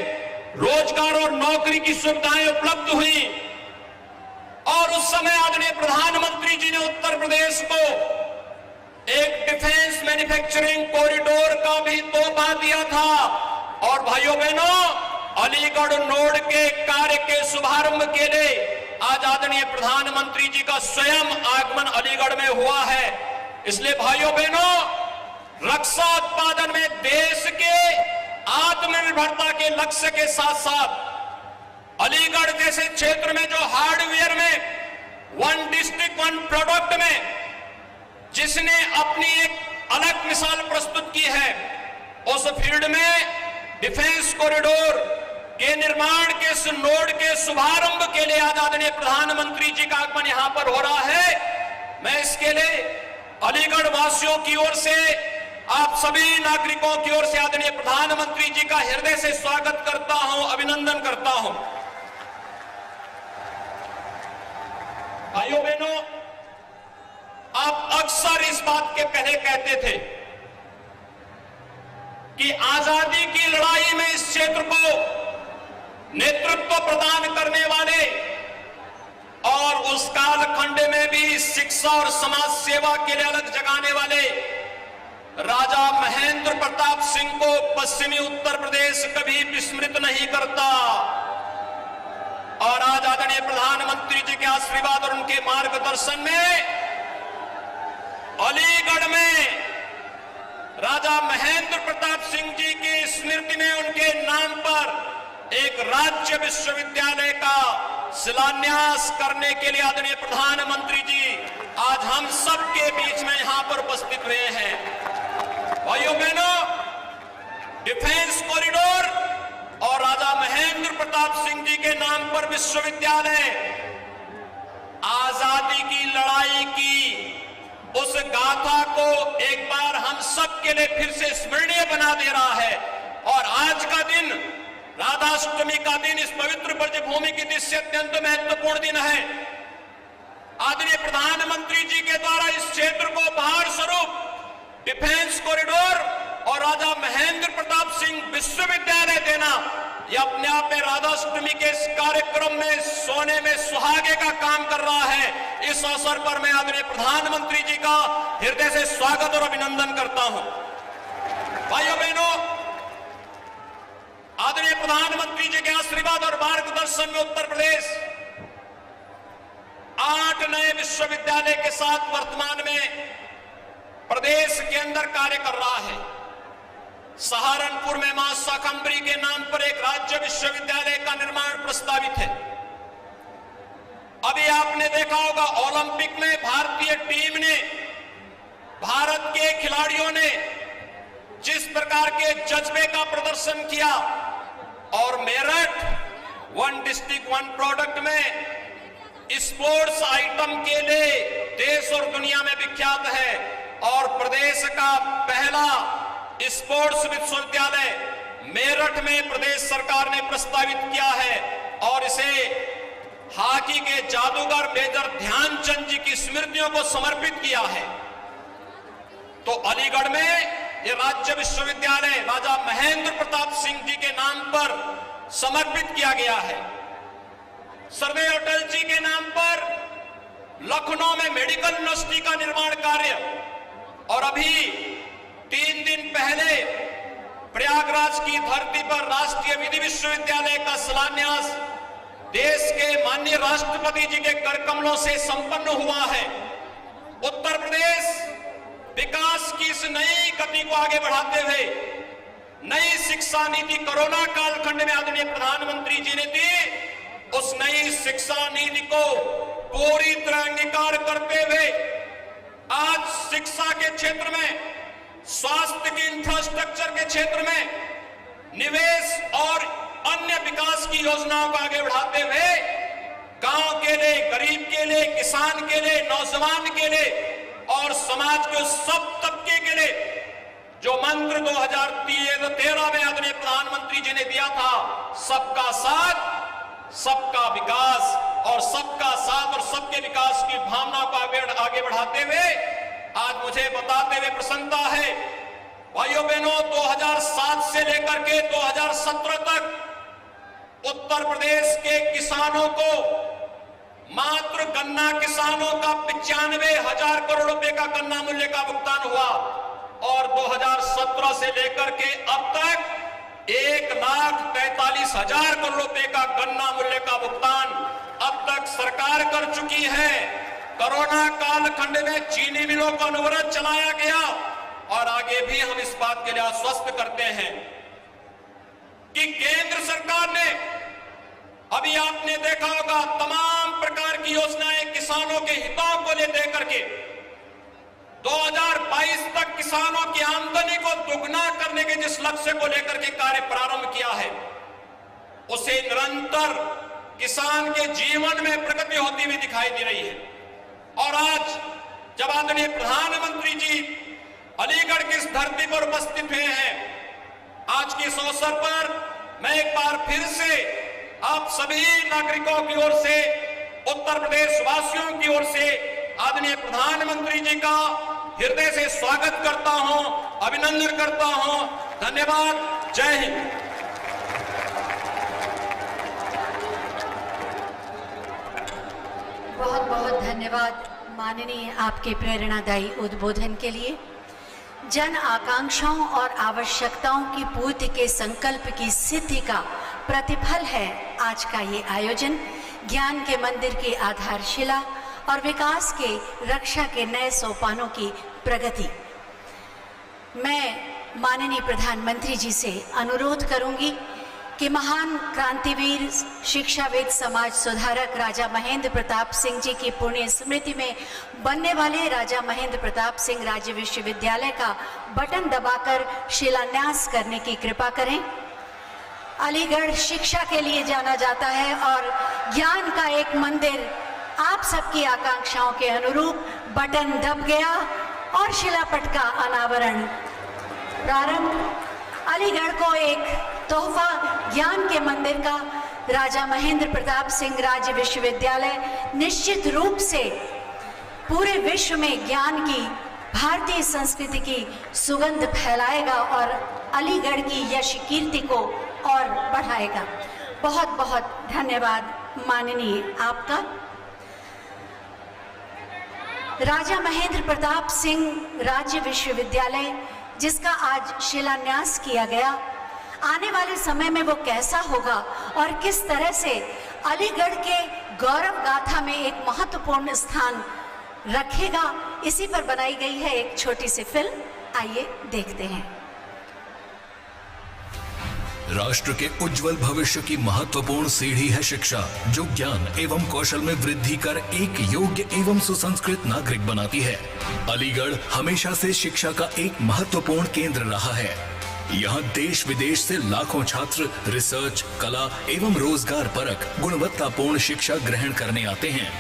Speaker 13: रोजगार और नौकरी की सुविधाएं उपलब्ध हुई। और उस समय आदरणीय प्रधानमंत्री जी ने उत्तर प्रदेश को एक डिफेंस मैन्युफैक्चरिंग कॉरिडोर का भी तोहफा दिया था। और भाइयों बहनों, अलीगढ़ नोड के कार्य के शुभारंभ के लिए आज आदरणीय प्रधानमंत्री जी का स्वयं आगमन अलीगढ़ में हुआ है। इसलिए भाइयों बहनों, रक्षा उत्पादन में देश के आत्मनिर्भरता के लक्ष्य के साथ साथ अलीगढ़ जैसे क्षेत्र में जो हार्डवेयर में वन प्रोडक्ट में जिसने अपनी एक अलग मिसाल प्रस्तुत की है, उस फील्ड में डिफेंस कॉरिडोर के निर्माण के इस नोड के शुभारंभ के लिए आज आदरणीय प्रधानमंत्री जी का आगमन यहां पर हो रहा है। मैं इसके लिए अलीगढ़ वासियों की ओर से, आप सभी नागरिकों की ओर से आदरणीय प्रधानमंत्री जी का हृदय से स्वागत करता हूं, अभिनंदन करता हूं। भाइयों बहनों, आप अक्सर इस बात के पहले कहते थे कि आजादी की लड़ाई में इस क्षेत्र को नेतृत्व प्रदान करने वाले और उस कालखंड में भी शिक्षा और समाज सेवा के लिए अलग जगाने वाले राजा महेंद्र प्रताप सिंह को पश्चिमी उत्तर प्रदेश कभी विस्मृत नहीं करता। और आज आदरणीय प्रधानमंत्री जी के आशीर्वाद और उनके मार्गदर्शन में अलीगढ़ में राजा महेंद्र प्रताप सिंह जी की स्मृति में उनके नाम पर एक राज्य विश्वविद्यालय का शिलान्यास करने के लिए आदरणीय प्रधानमंत्री जी आज हम सबके बीच में यहां पर उपस्थित हुए हैं। भाइयों बहनों, डिफेंस कॉरिडोर और राजा महेंद्र प्रताप सिंह जी के नाम पर विश्वविद्यालय आजादी की लड़ाई की उस गाथा को एक बार हम सब के लिए फिर से स्मरणीय बना दे रहा है। और आज का दिन, राधाष्टमी का दिन, इस पवित्र ब्रजभूमि की दृष्टि अत्यंत महत्वपूर्ण दिन है। आदरणीय प्रधानमंत्री जी के द्वारा इस क्षेत्र को उपहार स्वरूप डिफेंस कॉरिडोर और राजा महेंद्र प्रताप सिंह विश्वविद्यालय देना, यह अपने आप में राधाष्टमी के इस कार्यक्रम में सोने में सुहागे का काम कर रहा है। इस अवसर पर मैं आदरणीय प्रधानमंत्री जी का हृदय से स्वागत और अभिनंदन करता हूं। भाइयों बहनों, आदरणीय प्रधानमंत्री जी के आशीर्वाद और मार्गदर्शन में उत्तर प्रदेश 8 नए विश्वविद्यालय के साथ वर्तमान में प्रदेश के अंदर कार्य कर रहा है। सहारनपुर में मां शाकंभरी के नाम पर एक राज्य विश्वविद्यालय का निर्माण प्रस्तावित है। अभी आपने देखा होगा ओलंपिक में भारतीय टीम ने, भारत के खिलाड़ियों ने जिस प्रकार के जज्बे का प्रदर्शन किया और Meerut one district one product में स्पोर्ट्स आइटम के लिए देश और दुनिया में विख्यात है और प्रदेश का पहला स्पोर्ट्स विश्वविद्यालय मेरठ में प्रदेश सरकार ने प्रस्तावित किया है और इसे हॉकी के जादूगर मेजर ध्यानचंद जी की स्मृतियों को समर्पित किया है। तो अलीगढ़ में ये राज्य विश्वविद्यालय राजा महेंद्र प्रताप सिंह जी के नाम पर समर्पित किया गया है। सरदार अटल जी के नाम पर लखनऊ में मेडिकल यूनिवर्सिटी का निर्माण कार्य और अभी 3 दिन पहले प्रयागराज की धरती पर राष्ट्रीय विधि विश्वविद्यालय का शिलान्यास देश के माननीय राष्ट्रपति जी के कर कमलों से संपन्न हुआ है। उत्तर प्रदेश विकास की इस नई गति को आगे बढ़ाते हुए नई शिक्षा नीति कोरोना कालखंड में आदरणीय प्रधानमंत्री जी ने दी, उस नई शिक्षा नीति को पूरी तरह अंगीकार करते हुए आज शिक्षा के क्षेत्र में, स्वास्थ्य के इंफ्रास्ट्रक्चर के क्षेत्र में निवेश और अन्य विकास की योजनाओं को आगे बढ़ाते हुए गांव के लिए, गरीब के लिए, किसान के लिए, नौजवान के लिए और समाज के सब तबके के लिए जो मंत्र 2013 में आदरणीय प्रधानमंत्री जी ने दिया था, सबका साथ सबका विकास और सबका साथ और सबके विकास की भावना को आगे बढ़ाते हुए आज मुझे बताते हुए प्रसन्नता है, भाइयों बहनों, 2007 से लेकर के 2017 तक उत्तर प्रदेश के किसानों को मात्र गन्ना किसानों का 95,000 करोड़ रुपए का गन्ना मूल्य का भुगतान हुआ और 2017 से लेकर के अब तक 1,43,000 करोड़ रुपए का गन्ना मूल्य का भुगतान अब तक सरकार कर चुकी है। कोरोना कालखंड में चीनी मिलों का अनवरत चलाया गया और आगे भी हम इस बात के लिए आश्वस्त करते हैं कि केंद्र सरकार ने, अभी आपने देखा होगा, तमाम प्रकार की योजनाएं किसान किसानों के हितों को लेकर के 2022 तक किसानों की आमदनी को दुगना करने के जिस लक्ष्य को लेकर के कार्य प्रारंभ किया है, उसे निरंतर किसान के जीवन में प्रगति होती हुई दिखाई दे रही है। और आज जब आदरणीय प्रधानमंत्री जी अलीगढ़ की इस धरती पर उपस्थित हुए हैं, आज के इस अवसर पर मैं एक बार फिर से आप सभी नागरिकों की ओर से, उत्तर प्रदेश वासियों की ओर से आदरणीय प्रधानमंत्री जी का हृदय से स्वागत करता हूं, अभिनंदन करता हूं। धन्यवाद। जय हिंद।
Speaker 10: बहुत बहुत धन्यवाद माननीय आपके प्रेरणादायी उद्बोधन के लिए। जन आकांक्षाओं और आवश्यकताओं की पूर्ति के संकल्प की सिद्धि का प्रतिफल है आज का ये आयोजन। ज्ञान के मंदिर की आधारशिला और विकास के रक्षा के नए सोपानों की प्रगति। मैं माननीय प्रधानमंत्री जी से अनुरोध करूंगी कि महान क्रांतिवीर, शिक्षाविद, समाज सुधारक राजा महेंद्र प्रताप सिंह जी की पुण्य स्मृति में बनने वाले राजा महेंद्र प्रताप सिंह राज्य विश्वविद्यालय का बटन दबाकर शिलान्यास करने की कृपा करें। अलीगढ़ शिक्षा के लिए जाना जाता है और ज्ञान का एक मंदिर आप सबकी आकांक्षाओं के अनुरूप बटन दब गया और शिलापट का अनावरण प्रारंभ। अलीगढ़ को एक तोहफा ज्ञान के मंदिर का राजा महेंद्र प्रताप सिंह राज्य विश्वविद्यालय निश्चित रूप से पूरे विश्व में ज्ञान की, भारतीय संस्कृति की सुगंध फैलाएगा और अलीगढ़ की यश कीर्ति को और बढ़ाएगा। बहुत बहुत धन्यवाद माननीय आपका। राजा महेंद्र प्रताप सिंह राज्य विश्वविद्यालय जिसका आज शिलान्यास किया गया, आने वाले समय में वो कैसा होगा और किस तरह से अलीगढ़ के गौरव गाथा में एक महत्वपूर्ण स्थान रखेगा, इसी पर बनाई गई है एक छोटी सी फिल्म। आइए देखते हैं।
Speaker 14: राष्ट्र के उज्जवल भविष्य की महत्वपूर्ण सीढ़ी है शिक्षा, जो ज्ञान एवं कौशल में वृद्धि कर एक योग्य एवं सुसंस्कृत नागरिक बनाती है। अलीगढ़ हमेशा से शिक्षा का एक महत्वपूर्ण केंद्र रहा है। यहाँ देश विदेश से लाखों छात्र रिसर्च, कला एवं रोजगार परक गुणवत्तापूर्ण शिक्षा ग्रहण करने आते हैं।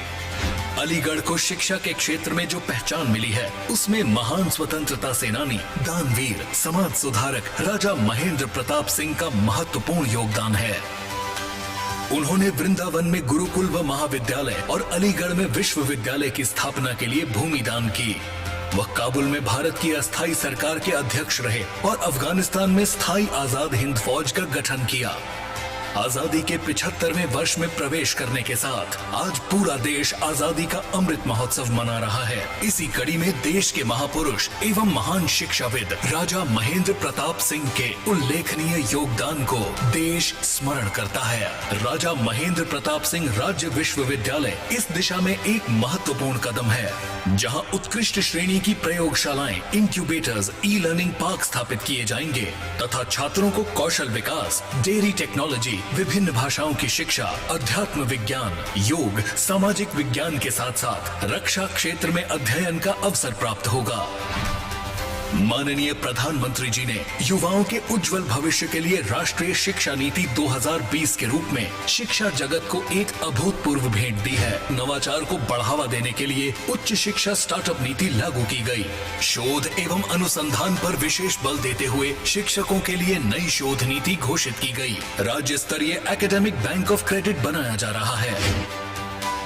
Speaker 14: अलीगढ़ को शिक्षा के क्षेत्र में जो पहचान मिली है, उसमें महान स्वतंत्रता सेनानी, दानवीर, समाज सुधारक राजा महेंद्र प्रताप सिंह का महत्वपूर्ण योगदान है। उन्होंने वृंदावन में गुरुकुल व महाविद्यालय और अलीगढ़ में विश्वविद्यालय की स्थापना के लिए भूमि दान की। वह काबुल में भारत की अस्थायी सरकार के अध्यक्ष रहे और अफगानिस्तान में स्थायी आजाद हिंद फौज का गठन किया। आजादी के 75वें वर्ष में प्रवेश करने के साथ आज पूरा देश आजादी का अमृत महोत्सव मना रहा है। इसी कड़ी में देश के महापुरुष एवं महान शिक्षाविद राजा महेंद्र प्रताप सिंह के उल्लेखनीय योगदान को देश स्मरण करता है। राजा महेंद्र प्रताप सिंह राज्य विश्वविद्यालय इस दिशा में एक महत्वपूर्ण कदम है, जहां उत्कृष्ट श्रेणी की प्रयोगशालाएं, इंक्यूबेटर्स, ई लर्निंग पार्क स्थापित किए जाएंगे तथा छात्रों को कौशल विकास, डेयरी टेक्नोलॉजी, विभिन्न भाषाओं की शिक्षा, अध्यात्म विज्ञान, योग, सामाजिक विज्ञान के साथ साथ रक्षा क्षेत्र में अध्ययन का अवसर प्राप्त होगा। माननीय प्रधानमंत्री जी ने युवाओं के उज्जवल भविष्य के लिए राष्ट्रीय शिक्षा नीति 2020 के रूप में शिक्षा जगत को एक अभूतपूर्व भेंट दी है। नवाचार को बढ़ावा देने के लिए उच्च शिक्षा स्टार्टअप नीति लागू की गई। शोध एवं अनुसंधान पर विशेष बल देते हुए शिक्षकों के लिए नई शोध नीति घोषित की गई। राज्य स्तरीय एकेडमिक बैंक ऑफ क्रेडिट बनाया जा रहा है।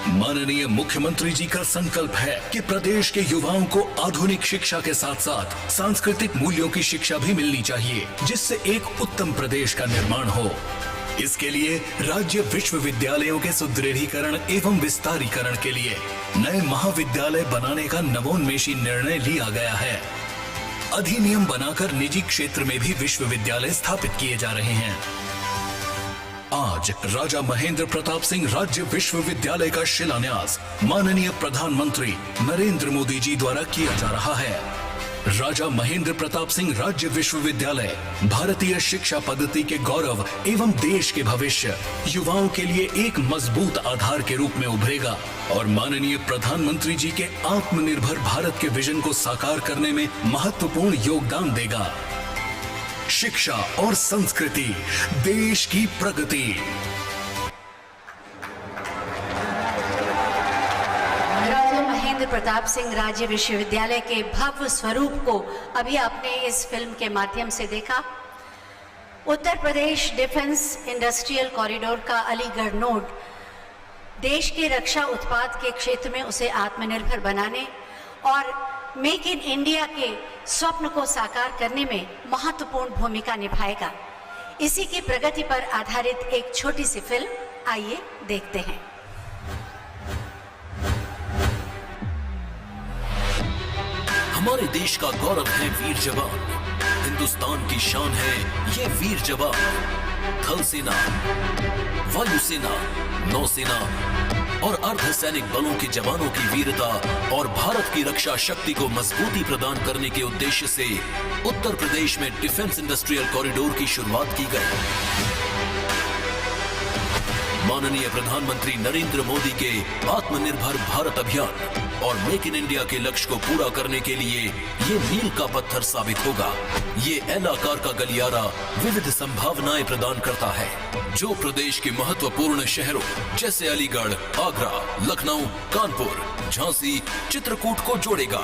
Speaker 14: माननीय मुख्यमंत्री जी का संकल्प है कि प्रदेश के युवाओं को आधुनिक शिक्षा के साथ साथ सांस्कृतिक मूल्यों की शिक्षा भी मिलनी चाहिए, जिससे एक उत्तम प्रदेश का निर्माण हो। इसके लिए राज्य विश्वविद्यालयों के सुदृढ़ीकरण एवं विस्तारीकरण के लिए नए महाविद्यालय बनाने का नवोन्मेषी निर्णय लिया गया है। अधिनियम बनाकर निजी क्षेत्र में भी विश्वविद्यालय स्थापित किए जा रहे हैं। आज राजा महेंद्र प्रताप सिंह राज्य विश्वविद्यालय का शिलान्यास माननीय प्रधानमंत्री नरेंद्र मोदी जी द्वारा किया जा रहा है। राजा महेंद्र प्रताप सिंह राज्य विश्वविद्यालय भारतीय शिक्षा पद्धति के गौरव एवं देश के भविष्य युवाओं के लिए एक मजबूत आधार के रूप में उभरेगा और माननीय प्रधानमंत्री जी के आत्मनिर्भर भारत के विजन को साकार करने में महत्वपूर्ण योगदान देगा। शिक्षा और संस्कृति, देश की प्रगति।
Speaker 10: राजा महेंद्र प्रताप सिंह राज्य विश्वविद्यालय के भव्य स्वरूप को अभी आपने इस फिल्म के माध्यम से देखा। उत्तर प्रदेश डिफेंस इंडस्ट्रियल कॉरिडोर का अलीगढ़ नोड देश के रक्षा उत्पाद के क्षेत्र में उसे आत्मनिर्भर बनाने और मेक इन इंडिया के स्वप्न को साकार करने में महत्वपूर्ण भूमिका निभाएगा। इसी की प्रगति पर आधारित एक छोटी सी फिल्म, आइए देखते हैं।
Speaker 14: हमारे देश का गौरव है वीर जवान, हिंदुस्तान की शान है ये वीर जवान। थल सेना, वायुसेना, नौसेना और अर्धसैनिक बलों के जवानों की वीरता और भारत की रक्षा शक्ति को मजबूती प्रदान करने के उद्देश्य से उत्तर प्रदेश में डिफेंस इंडस्ट्रियल कॉरिडोर की शुरुआत की गई। माननीय प्रधानमंत्री नरेंद्र मोदी के आत्मनिर्भर भारत अभियान और मेक इन इंडिया के लक्ष्य को पूरा करने के लिए ये मील का पत्थर साबित होगा। ये एल आकार का गलियारा विविध संभावनाएं प्रदान करता है जो प्रदेश के महत्वपूर्ण शहरों जैसे अलीगढ़, आगरा, लखनऊ, कानपुर, झांसी, चित्रकूट को जोड़ेगा।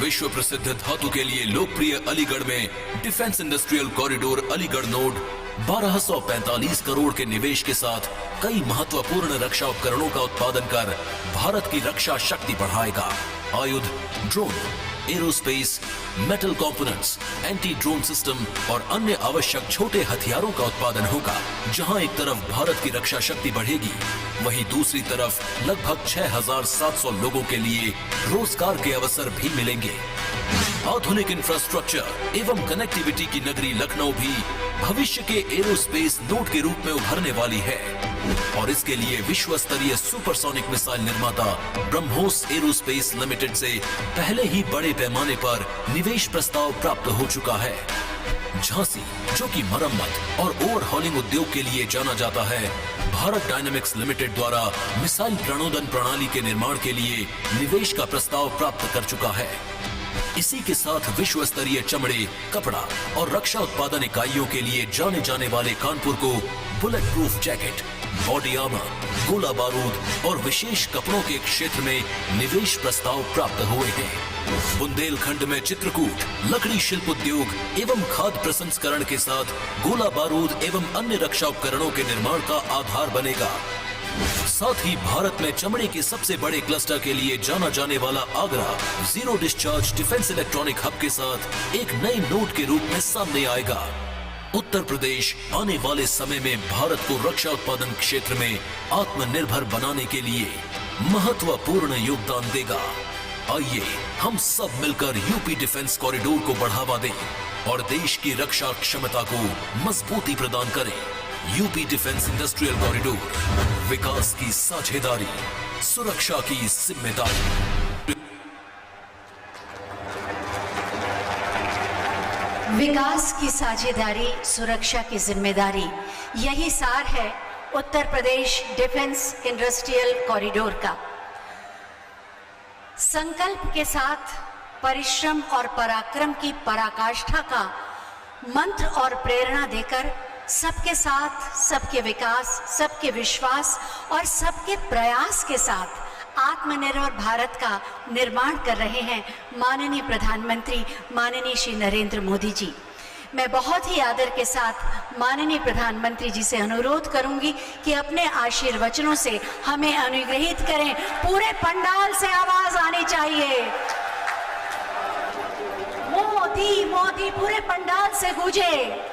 Speaker 14: विश्व प्रसिद्ध धातु के लिए लोकप्रिय अलीगढ़ में defence industrial corridor Aligarh node 1245 crore के निवेश के साथ कई महत्वपूर्ण रक्षा उपकरणों का उत्पादन कर भारत की रक्षा शक्ति बढ़ाएगा। आयुध, drone, aerospace, metal components, anti drone system और अन्य आवश्यक छोटे हथियारों का उत्पादन होगा। जहां एक तरफ भारत की रक्षा शक्ति बढ़ेगी, वहीं दूसरी तरफ लगभग 6,700 लोगों के लिए रोजगार के अवसर भी मिलेंगे। आधुनिक इंफ्रास्ट्रक्चर एवं कनेक्टिविटी की नगरी लखनऊ भी भविष्य के एरोस्पेस नोड के रूप में उभरने वाली है और इसके लिए विश्व स्तरीय सुपरसोनिक मिसाइल निर्माता ब्रह्मोस एरोस्पेस लिमिटेड से पहले ही बड़े पैमाने पर निवेश प्रस्ताव प्राप्त हो चुका है। झांसी, जो कि मरम्मत और ओवरहॉलिंग उद्योग के लिए जाना जाता है, भारत डायनामिक्स लिमिटेड द्वारा मिसाइल प्रणोदन प्रणाली के निर्माण के लिए निवेश का प्रस्ताव प्राप्त कर चुका है। इसी के साथ विश्व स्तरीय चमड़े, कपड़ा और रक्षा उत्पादन इकाइयों के लिए जाने जाने वाले कानपुर को bullet proof jacket, body armour, गोला बारूद और विशेष कपड़ों के क्षेत्र में निवेश प्रस्ताव प्राप्त हुए हैं। बुंदेलखंड में चित्रकूट लकड़ी शिल्प उद्योग एवं खाद्य प्रसंस्करण के साथ गोला बारूद एवं अन्य रक्षा उपकरणों के निर्माण का आधार बनेगा। साथ ही भारत में चमड़े के सबसे बड़े क्लस्टर के लिए जाना जाने वाला Agra zero discharge defence electronic hub के साथ एक नए नोड के रूप में सामने आएगा। उत्तर प्रदेश आने वाले समय में भारत को रक्षा उत्पादन क्षेत्र में आत्मनिर्भर बनाने के लिए महत्वपूर्ण योगदान देगा। आइए हम सब मिलकर यूपी डिफेंस कॉरिडोर को बढ़ावा दें और देश की रक्षा क्षमता को मजबूती प्रदान करें। यूपी डिफेंस इंडस्ट्रियल कॉरिडोर, विकास की साझेदारी, सुरक्षा की जिम्मेदारी।
Speaker 10: विकास की साझेदारी, सुरक्षा की जिम्मेदारी, यही सार है उत्तर प्रदेश डिफेंस इंडस्ट्रियल कॉरिडोर का। संकल्प के साथ परिश्रम और पराक्रम की पराकाष्ठा का मंत्र और प्रेरणा देकर सबके साथ, सबके विकास, सबके विश्वास और सबके प्रयास के साथ आत्मनिर्भर भारत का निर्माण कर रहे हैं माननीय प्रधानमंत्री माननीय श्री नरेंद्र मोदी जी। मैं बहुत ही आदर के साथ माननीय प्रधानमंत्री जी से अनुरोध करूंगी कि अपने आशीर्वचनों से हमें अनुग्रहित करें। पूरे पंडाल से आवाज आनी चाहिए, मोदी मोदी पूरे पंडाल से गूंजे।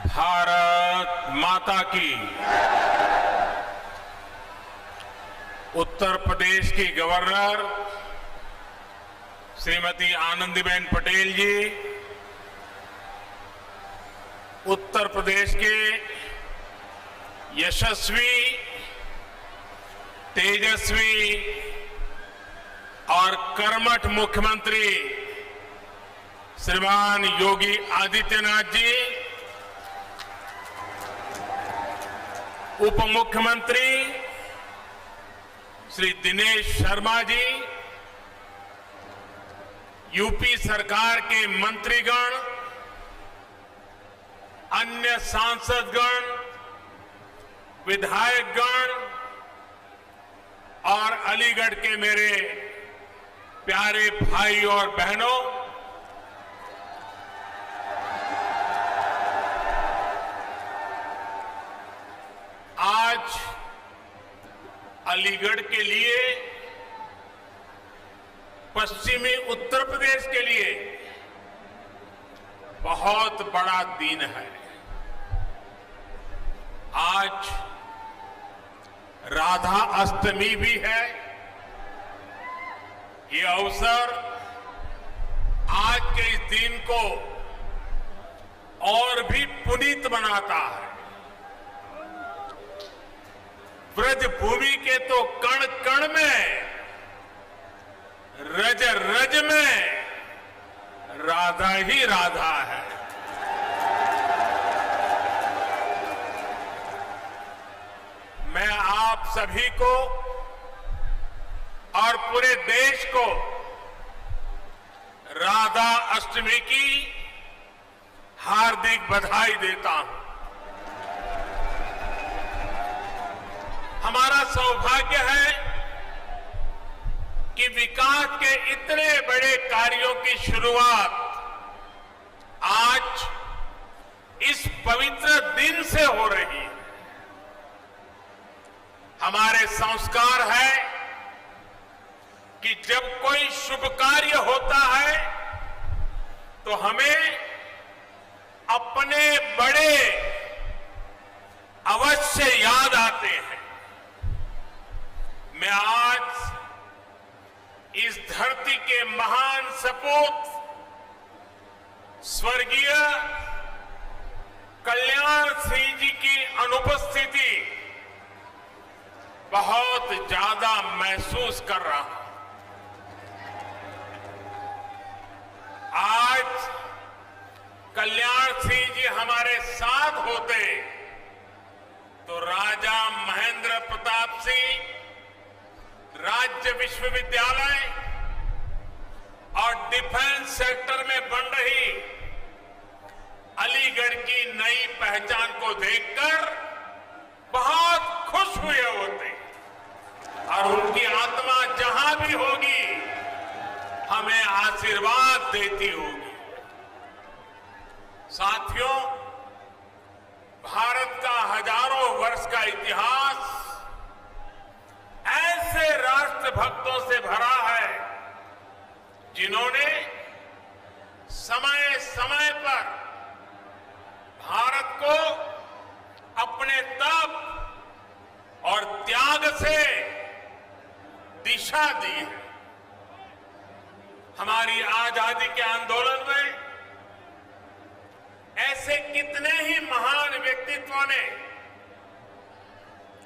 Speaker 12: भारत माता की,
Speaker 15: उत्तर प्रदेश की गवर्नर श्रीमती आनंदीबेन पटेल जी, उत्तर प्रदेश के यशस्वी, तेजस्वी और कर्मठ मुख्यमंत्री श्रीमान योगी आदित्यनाथ जी, उप मुख्यमंत्री श्री दिनेश शर्मा जी, यूपी सरकार के मंत्रीगण, अन्य सांसदगण, विधायकगण और अलीगढ़ के मेरे प्यारे भाई और बहनों, आज अलीगढ़ के लिए, पश्चिमी उत्तर प्रदेश के लिए बहुत बड़ा दिन है। आज राधा अष्टमी भी है। ये अवसर आज के इस दिन को और भी पुनीत बनाता है। ब्रज भूमि के तो कण कण में, रज रज में राधा ही राधा है। मैं आप सभी को और पूरे देश को राधा अष्टमी की हार्दिक बधाई देता हूं। हमारा सौभाग्य है कि विकास के इतने बड़े कार्यों की शुरुआत आज इस पवित्र दिन से हो रही है। हमारे संस्कार है कि जब कोई शुभ कार्य होता है तो हमें अपने बड़े अवश्य याद आते हैं। मैं आज इस धरती के महान सपूत स्वर्गीय कल्याण सिंह जी की अनुपस्थिति बहुत ज्यादा महसूस कर रहा हूं। आज कल्याण सिंह जी हमारे साथ होते तो राजा महेंद्र प्रताप सिंह राज्य विश्वविद्यालय और डिफेंस सेक्टर में बन रही अलीगढ़ की नई पहचान को देखकर बहुत खुश हुए होते और उनकी आत्मा जहां भी होगी हमें आशीर्वाद देती होगी। साथियों, भारत का हजारों वर्ष का इतिहास ऐसे राष्ट्र भक्तों से भरा है जिन्होंने समय समय पर भारत को अपने तप और त्याग से दिशा दी है। हमारी आजादी के आंदोलन में ऐसे कितने ही महान व्यक्तित्वों ने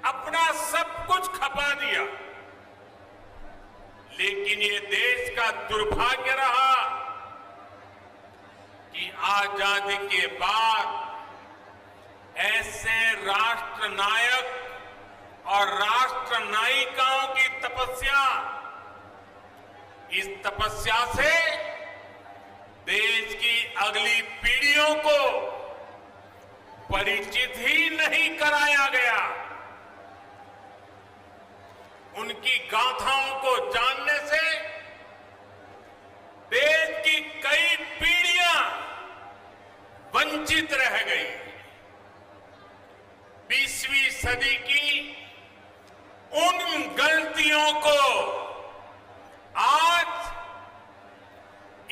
Speaker 15: अपना सब कुछ खपा दिया, लेकिन ये देश का दुर्भाग्य रहा कि आजादी के बाद ऐसे राष्ट्र नायक और राष्ट्र नायिकाओं की तपस्या, इस तपस्या से देश की अगली पीढ़ियों को परिचित ही नहीं कराया गया। उनकी गाथाओं को जानने से देश की कई पीढ़ियां वंचित रह गई। 20वीं सदी की उन गलतियों को आज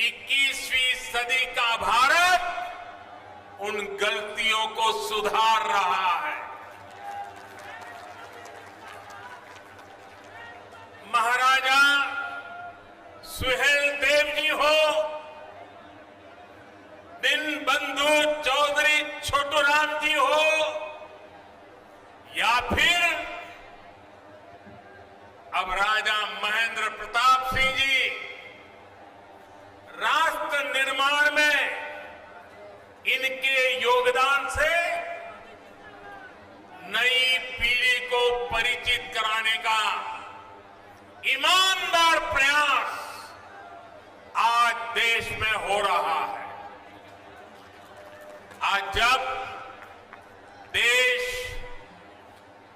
Speaker 15: 21वीं सदी का भारत उन गलतियों को सुधार रहा है। महाराजा सुहेल देव जी हो, दीनबंधु चौधरी छोटूराम जी हो, या फिर अब राजा महेंद्र प्रताप सिंह जी, राष्ट्र निर्माण में इनके योगदान से नई पीढ़ी को परिचित कराने का ईमानदार प्रयास आज देश में हो रहा है। आज जब देश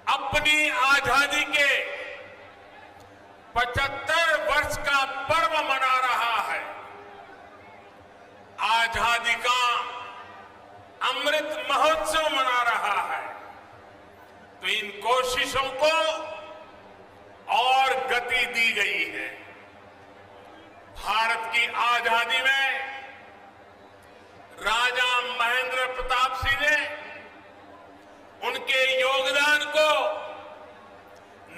Speaker 15: अपनी आजादी के 75 वर्ष का पर्व मना रहा है, आजादी का अमृत महोत्सव मना रहा है, तो इन कोशिशों को और गति दी गई है। भारत की आजादी में राजा महेंद्र प्रताप सिंह ने उनके योगदान को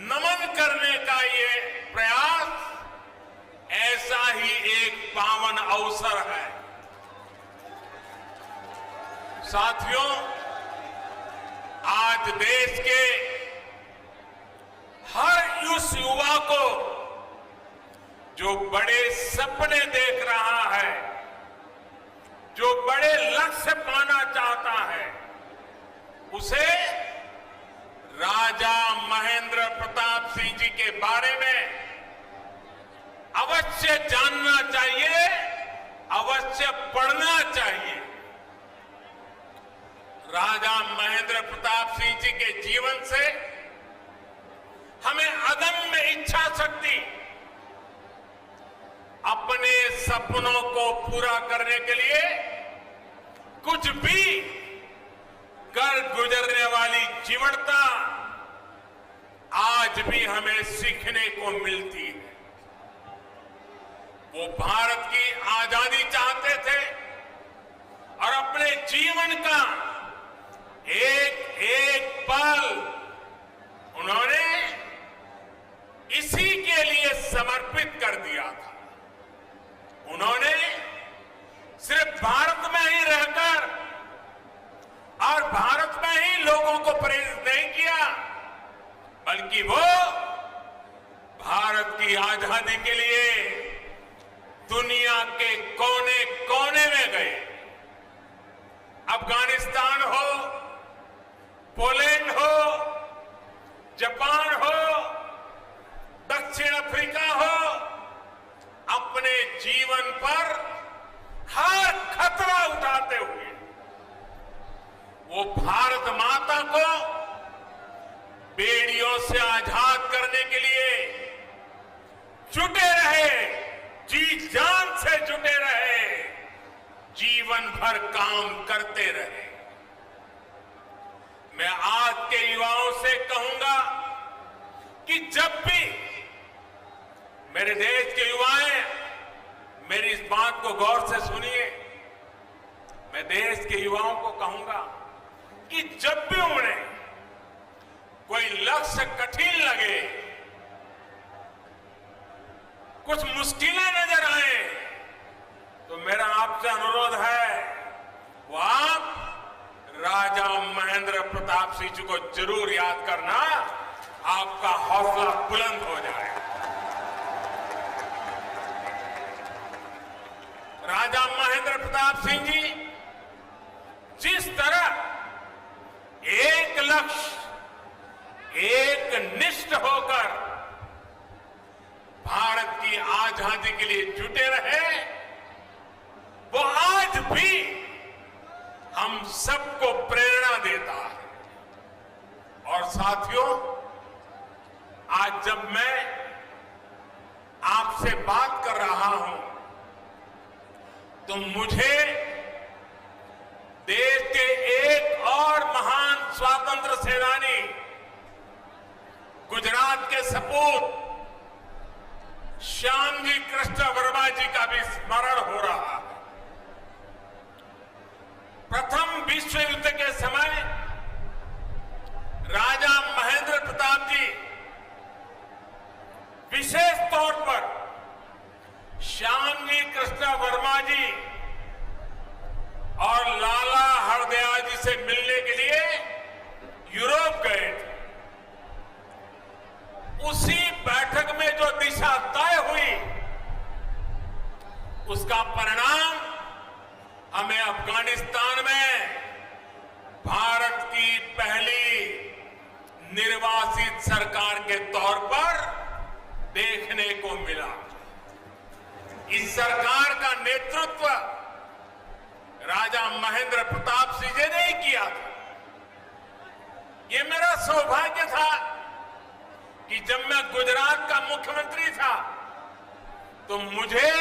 Speaker 15: नमन करने का ये प्रयास ऐसा ही एक पावन अवसर है। साथियों, आज देश के हर उस युवा को जो बड़े सपने देख रहा है, जो बड़े लक्ष्य पाना चाहता है, उसे राजा महेंद्र प्रताप सिंह जी के बारे में अवश्य जानना चाहिए, अवश्य पढ़ना चाहिए। राजा महेंद्र प्रताप सिंह जी के जीवन से हमें अदम्य इच्छा शक्ति, अपने सपनों को पूरा करने के लिए कुछ भी कर गुजरने वाली जीवटता आज भी हमें सीखने को मिलती है। वो भारत की आजादी चाहते थे और अपने जीवन का एक एक पल उन्होंने इसी के लिए समर्पित कर दिया था। उन्होंने सिर्फ भारत में ही रहकर और भारत में ही लोगों को प्रेरित नहीं किया, बल्कि वो भारत की आजादी के लिए दुनिया के कोने कोने में गए। अफगानिस्तान हो, पोलैंड हो, जापान हो, दक्षिण अफ्रीका हो, अपने जीवन पर हर खतरा उठाते हुए वो भारत माता को बेड़ियों से आजाद करने के लिए जुटे रहे, जी जान से जुटे रहे, जीवन भर काम करते रहे। मैं आज के युवाओं से कहूंगा कि जब भी मेरे देश के युवाएं, मेरी इस बात को गौर से सुनिए, मैं देश के युवाओं को कहूंगा कि जब भी उन्हें कोई लक्ष्य कठिन लगे, कुछ मुश्किलें नजर आए, तो मेरा आपसे अनुरोध है वो आप राजा महेंद्र प्रताप सिंह जी को जरूर याद करना, आपका हौसला बुलंद हो जाएगा। राजा महेंद्र प्रताप सिंह जी जिस तरह एक लक्ष्य, एक निष्ठ होकर भारत की आजादी के लिए जुटे रहे, वो आज भी हम सबको प्रेरणा देता है। और साथियों, आज जब मैं आपसे बात कर रहा हूं तो मुझे देश के एक और महान स्वतंत्र सेनानी, गुजरात के सपूत श्यामजी कृष्ण वर्मा जी का भी स्मरण हो रहा है। प्रथम विश्व युद्ध के समय राजा महेंद्र प्रताप जी विशेष श्यामजी कृष्ण वर्मा जी और लाला हरदयाल जी से मिलने के लिए यूरोप गए थे। उसी बैठक में जो दिशा तय हुई, उसका परिणाम हमें अफगानिस्तान में भारत की पहली निर्वासित सरकार के तौर पर देखने को मिला। इस सरकार का नेतृत्व राजा महेंद्र प्रताप सिंह जी ने ही किया था। ये मेरा सौभाग्य था कि जब मैं गुजरात का मुख्यमंत्री था तो मुझे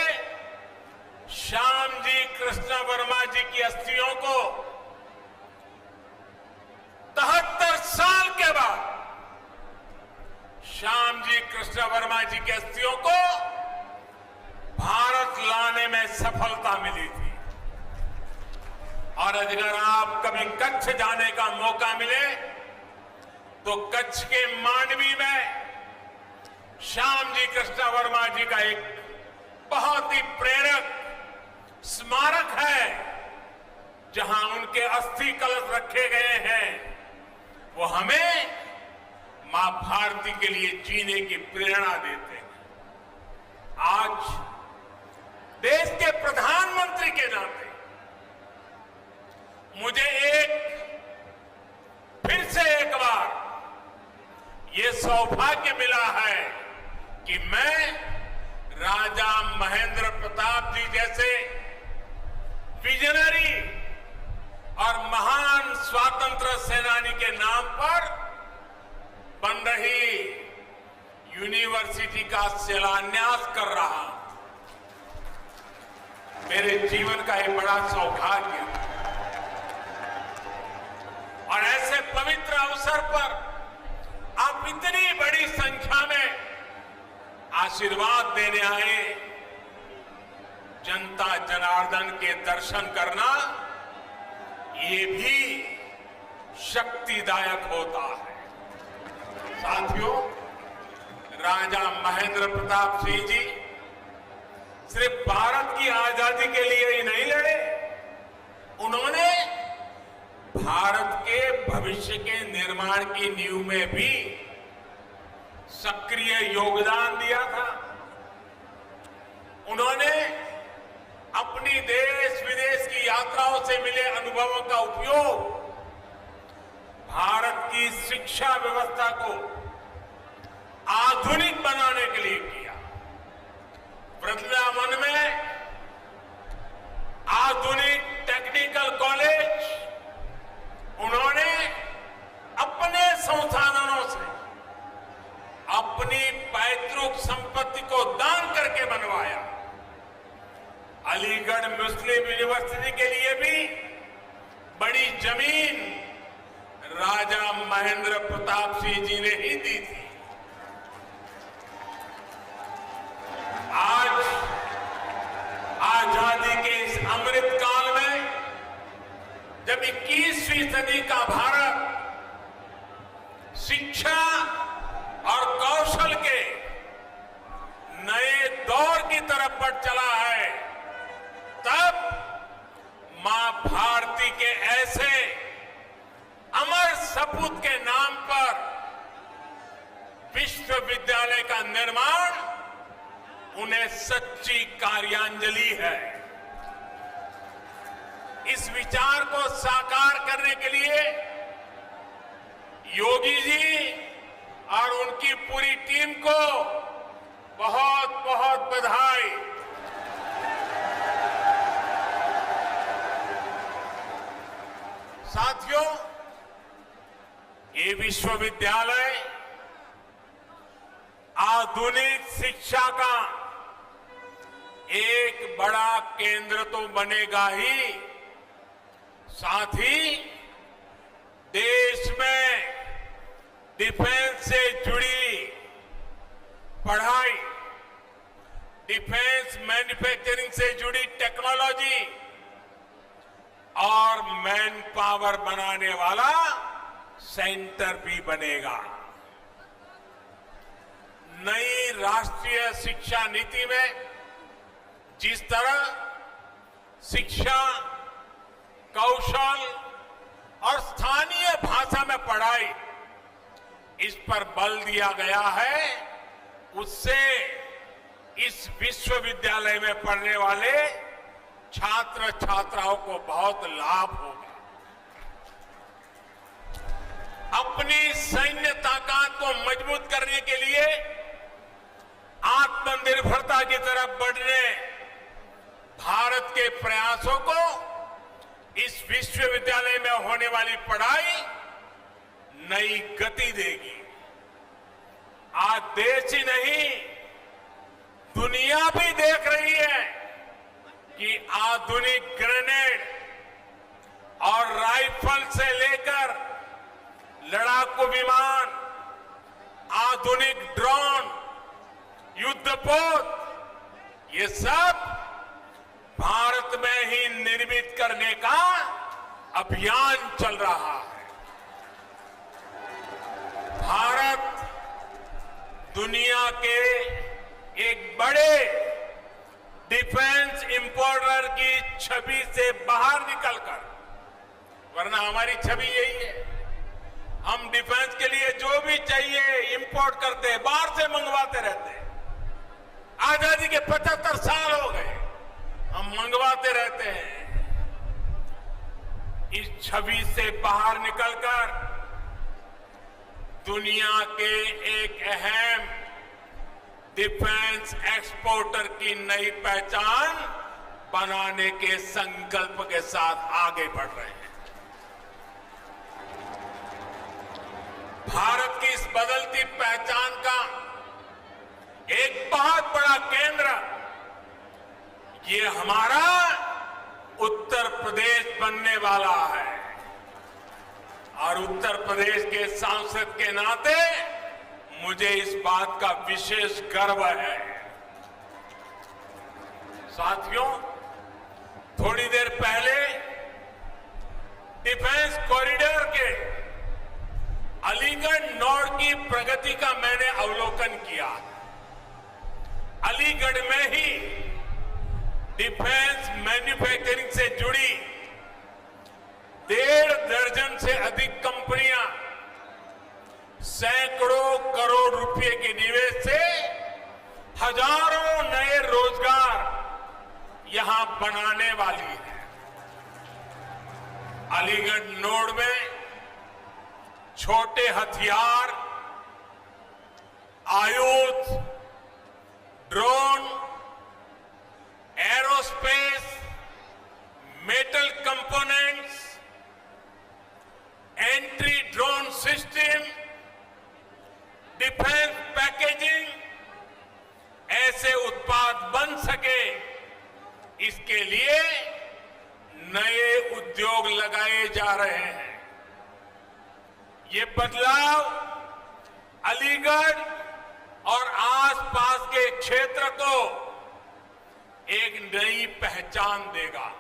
Speaker 15: श्यामजी कृष्ण वर्मा जी की अस्थियों को 73 साल के बाद श्यामजी कृष्ण वर्मा जी की अस्थियों को भारत लाने में सफलता मिली थी। और अगर आप कभी कच्छ जाने का मौका मिले तो कच्छ के मांडवी में श्यामजी कृष्ण वर्मा जी का एक बहुत ही प्रेरक स्मारक है, जहां उनके अस्थि कलश रखे गए हैं। वो हमें मां भारती के लिए जीने की प्रेरणा देते हैं। आज देश के प्रधानमंत्री के नाते मुझे फिर से एक बार ये सौभाग्य मिला है कि मैं राजा महेंद्र प्रताप जी जैसे विजनरी और महान स्वतंत्र सेनानी के नाम पर बन रही यूनिवर्सिटी का शिलान्यास कर रहा हूं। मेरे जीवन का एक बड़ा सौभाग्य और ऐसे पवित्र अवसर पर आप इतनी बड़ी संख्या में आशीर्वाद देने आए। जनता जनार्दन के दर्शन करना ये भी शक्तिदायक होता है। साथियों, राजा महेंद्र प्रताप सिंह जी सिर्फ भारत की आजादी के लिए ही नहीं लड़े, उन्होंने भारत के भविष्य के निर्माण की नींव में भी सक्रिय योगदान दिया था। उन्होंने अपनी देश विदेश की यात्राओं से मिले अनुभवों का उपयोग भारत की शिक्षा व्यवस्था को आधुनिक बनाने के लिए किया। वृंदावन में आधुनिक टेक्निकल कॉलेज उन्होंने अपने संसाधनों से अपनी पैतृक संपत्ति को दान करके बनवाया। अलीगढ़ मुस्लिम यूनिवर्सिटी के लिए भी बड़ी जमीन राजा महेंद्र प्रताप सिंह जी ने ही दी थी। आज आजादी के इस अमृत काल में जब 21वीं सदी का भारत शिक्षा और कौशल के नए दौर की तरफ बढ़ चला है, तब मां भारती के ऐसे अमर सपूत के नाम पर विश्वविद्यालय का निर्माण उन्हें सच्ची कार्यांजलि है। इस विचार को साकार करने के लिए योगी जी और उनकी पूरी टीम को बहुत बहुत बधाई। साथियों, ये विश्वविद्यालय आधुनिक शिक्षा का एक बड़ा केंद्र तो बनेगा ही, साथ ही देश में डिफेंस से जुड़ी पढ़ाई, डिफेंस मैन्युफैक्चरिंग से जुड़ी टेक्नोलॉजी और मैन पावर बनाने वाला सेंटर भी बनेगा। नई राष्ट्रीय शिक्षा नीति में जिस तरह शिक्षा, कौशल और स्थानीय भाषा में पढ़ाई, इस पर बल दिया गया है, उससे इस विश्वविद्यालय में पढ़ने वाले छात्र छात्राओं को बहुत लाभ होगा। अपनी सैन्य ताकत को मजबूत करने के लिए आत्मनिर्भरता की तरफ बढ़ने भारत के प्रयासों को इस विश्वविद्यालय में होने वाली पढ़ाई नई गति देगी। आज देश ही नहीं, दुनिया भी देख रही है कि आधुनिक ग्रेनेड और राइफल से लेकर लड़ाकू विमान, आधुनिक ड्रोन, युद्धपोत, ये सब भारत में ही निर्मित करने का अभियान चल रहा है। भारत दुनिया के एक बड़े डिफेंस इंपोर्टर की छवि से बाहर निकलकर, वरना हमारी छवि यही है, हम डिफेंस के लिए जो भी चाहिए इंपोर्ट करते, बाहर से मंगवाते रहते हैं। आजादी के 75 साल हो गए, हम मंगवाते रहते हैं। इस छवि से बाहर निकलकर दुनिया के एक अहम डिफेंस एक्सपोर्टर की नई पहचान बनाने के संकल्प के साथ आगे बढ़ रहे हैं। भारत की इस बदलती पहचान का एक बहुत बड़ा केंद्र ये हमारा उत्तर प्रदेश बनने वाला है, और उत्तर प्रदेश के सांसद के नाते मुझे इस बात का विशेष गर्व है। साथियों, थोड़ी देर पहले डिफेंस कॉरिडोर के अलीगढ़ नोड की प्रगति का मैंने अवलोकन किया। अलीगढ़ में ही डिफेंस मैन्युफैक्चरिंग से जुड़ी 1.5 दर्जन से अधिक कंपनियां सैकड़ों करोड़ रुपए के निवेश से हजारों नए रोजगार यहां बनाने वाली है। अलीगढ़ नोड में छोटे हथियार, आयुध, drone, aerospace, metal components, entry drone system, defence packaging, ऐसे उत्पाद बन सके, इसके लिए नए उद्योग लगाए जा रहे हैं। ये बदलाव अलीगढ़ और आसपास के क्षेत्र को एक नई पहचान देगा।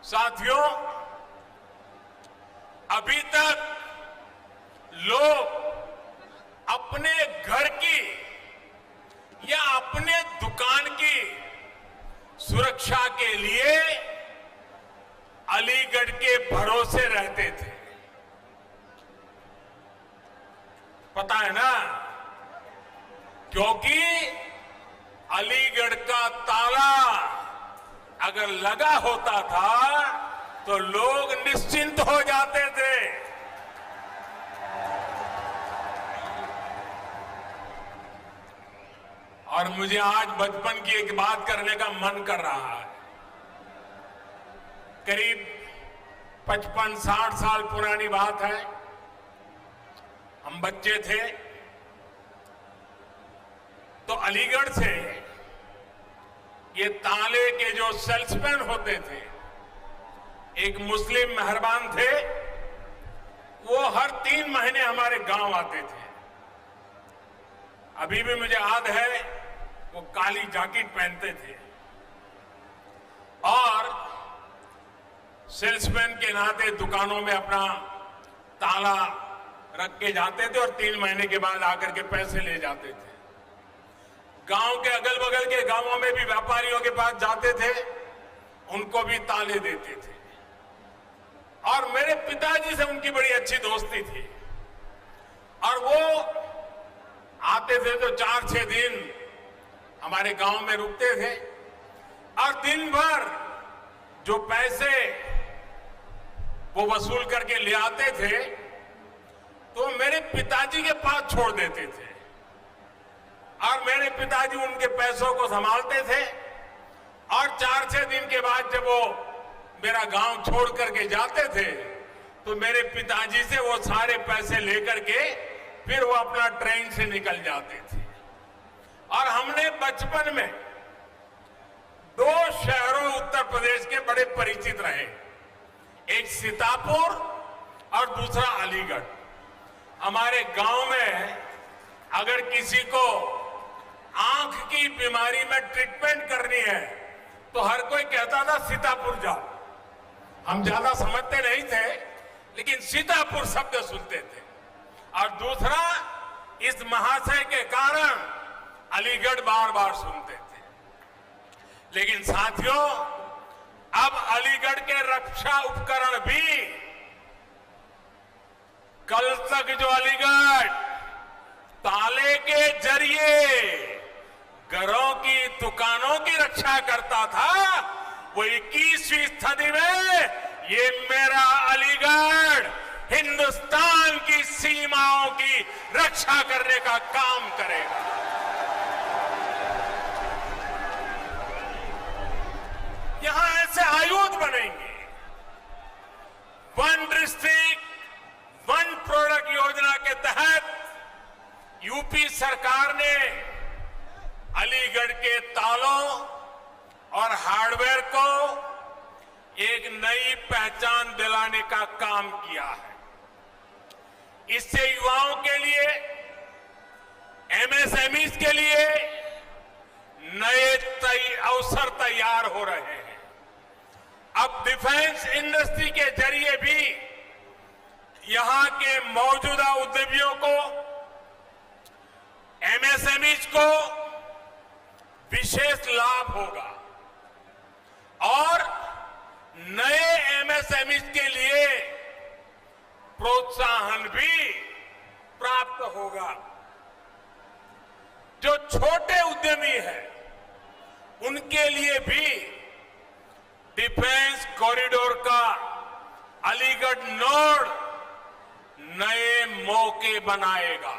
Speaker 15: साथियों, अभी तक लोग अपने घर की या अपने दुकान की सुरक्षा के लिए अलीगढ़ के भरोसे रहते थे। पता है ना, क्योंकि अलीगढ़ का ताला अगर लगा होता था तो लोग निश्चिंत हो जाते थे। और मुझे आज बचपन की एक बात करने का मन कर रहा है। करीब 55-60 साल पुरानी बात है। हम बच्चे थे तो अलीगढ़ से ये ताले के जो सेल्समैन होते थे, एक मुस्लिम मेहरबान थे, वो हर 3 महीने हमारे गांव आते थे। अभी भी मुझे याद है, वो काली जैकेट पहनते थे और सेल्समैन के नाते दुकानों में अपना ताला रख के जाते थे और 3 महीने के बाद आकर के पैसे ले जाते थे। गांव के अगल बगल के गांवों में भी व्यापारियों के पास जाते थे, उनको भी ताने देते थे। और मेरे पिताजी से उनकी बड़ी अच्छी दोस्ती थी और वो आते थे तो 4-6 दिन हमारे गांव में रुकते थे और दिन भर जो पैसे वो वसूल करके ले आते थे तो मेरे पिताजी के पास छोड़ देते थे और मेरे पिताजी उनके पैसों को संभालते थे और 4-6 दिन के बाद जब वो मेरा गांव छोड़ करके जाते थे तो मेरे पिताजी से वो सारे पैसे लेकर के फिर वो अपना ट्रेन से निकल जाते थे। और हमने बचपन में 2 शहरों उत्तर प्रदेश के बड़े परिचित रहे, एक सीतापुर और दूसरा अलीगढ़। हमारे गांव में अगर किसी को आंख की बीमारी में ट्रीटमेंट करनी है तो हर कोई कहता था सीतापुर जाओ। हम ज्यादा समझते नहीं थे लेकिन सीतापुर शब्द सुनते थे। और दूसरा, इस महाशय के कारण अलीगढ़ बार बार सुनते थे। लेकिन साथियों, अब अलीगढ़ के रक्षा उपकरण भी, कल तक जो अलीगढ़ ताले के जरिए घरों की दुकानों की रक्षा करता था, वो 21वीं सदी में ये मेरा अलीगढ़ हिंदुस्तान की सीमाओं की रक्षा करने का काम करेगा। यहां ऐसे आयुध बनेंगे। वन डिस्ट्रिक्ट वन प्रोडक्ट योजना के तहत यूपी सरकार ने अलीगढ़ के तालों और हार्डवेयर को एक नई पहचान दिलाने का काम किया है। इससे युवाओं के लिए, एमएसएमईज के लिए नए अवसर तैयार हो रहे हैं। अब डिफेंस इंडस्ट्री के जरिए भी यहां के मौजूदा उद्यमियों को, एमएसएमईज को विशेष लाभ होगा और नए एमएसएमईज के लिए प्रोत्साहन भी प्राप्त होगा। जो छोटे उद्यमी हैं उनके लिए भी डिफेंस कॉरिडोर का अलीगढ़ नोड नए मौके बनाएगा।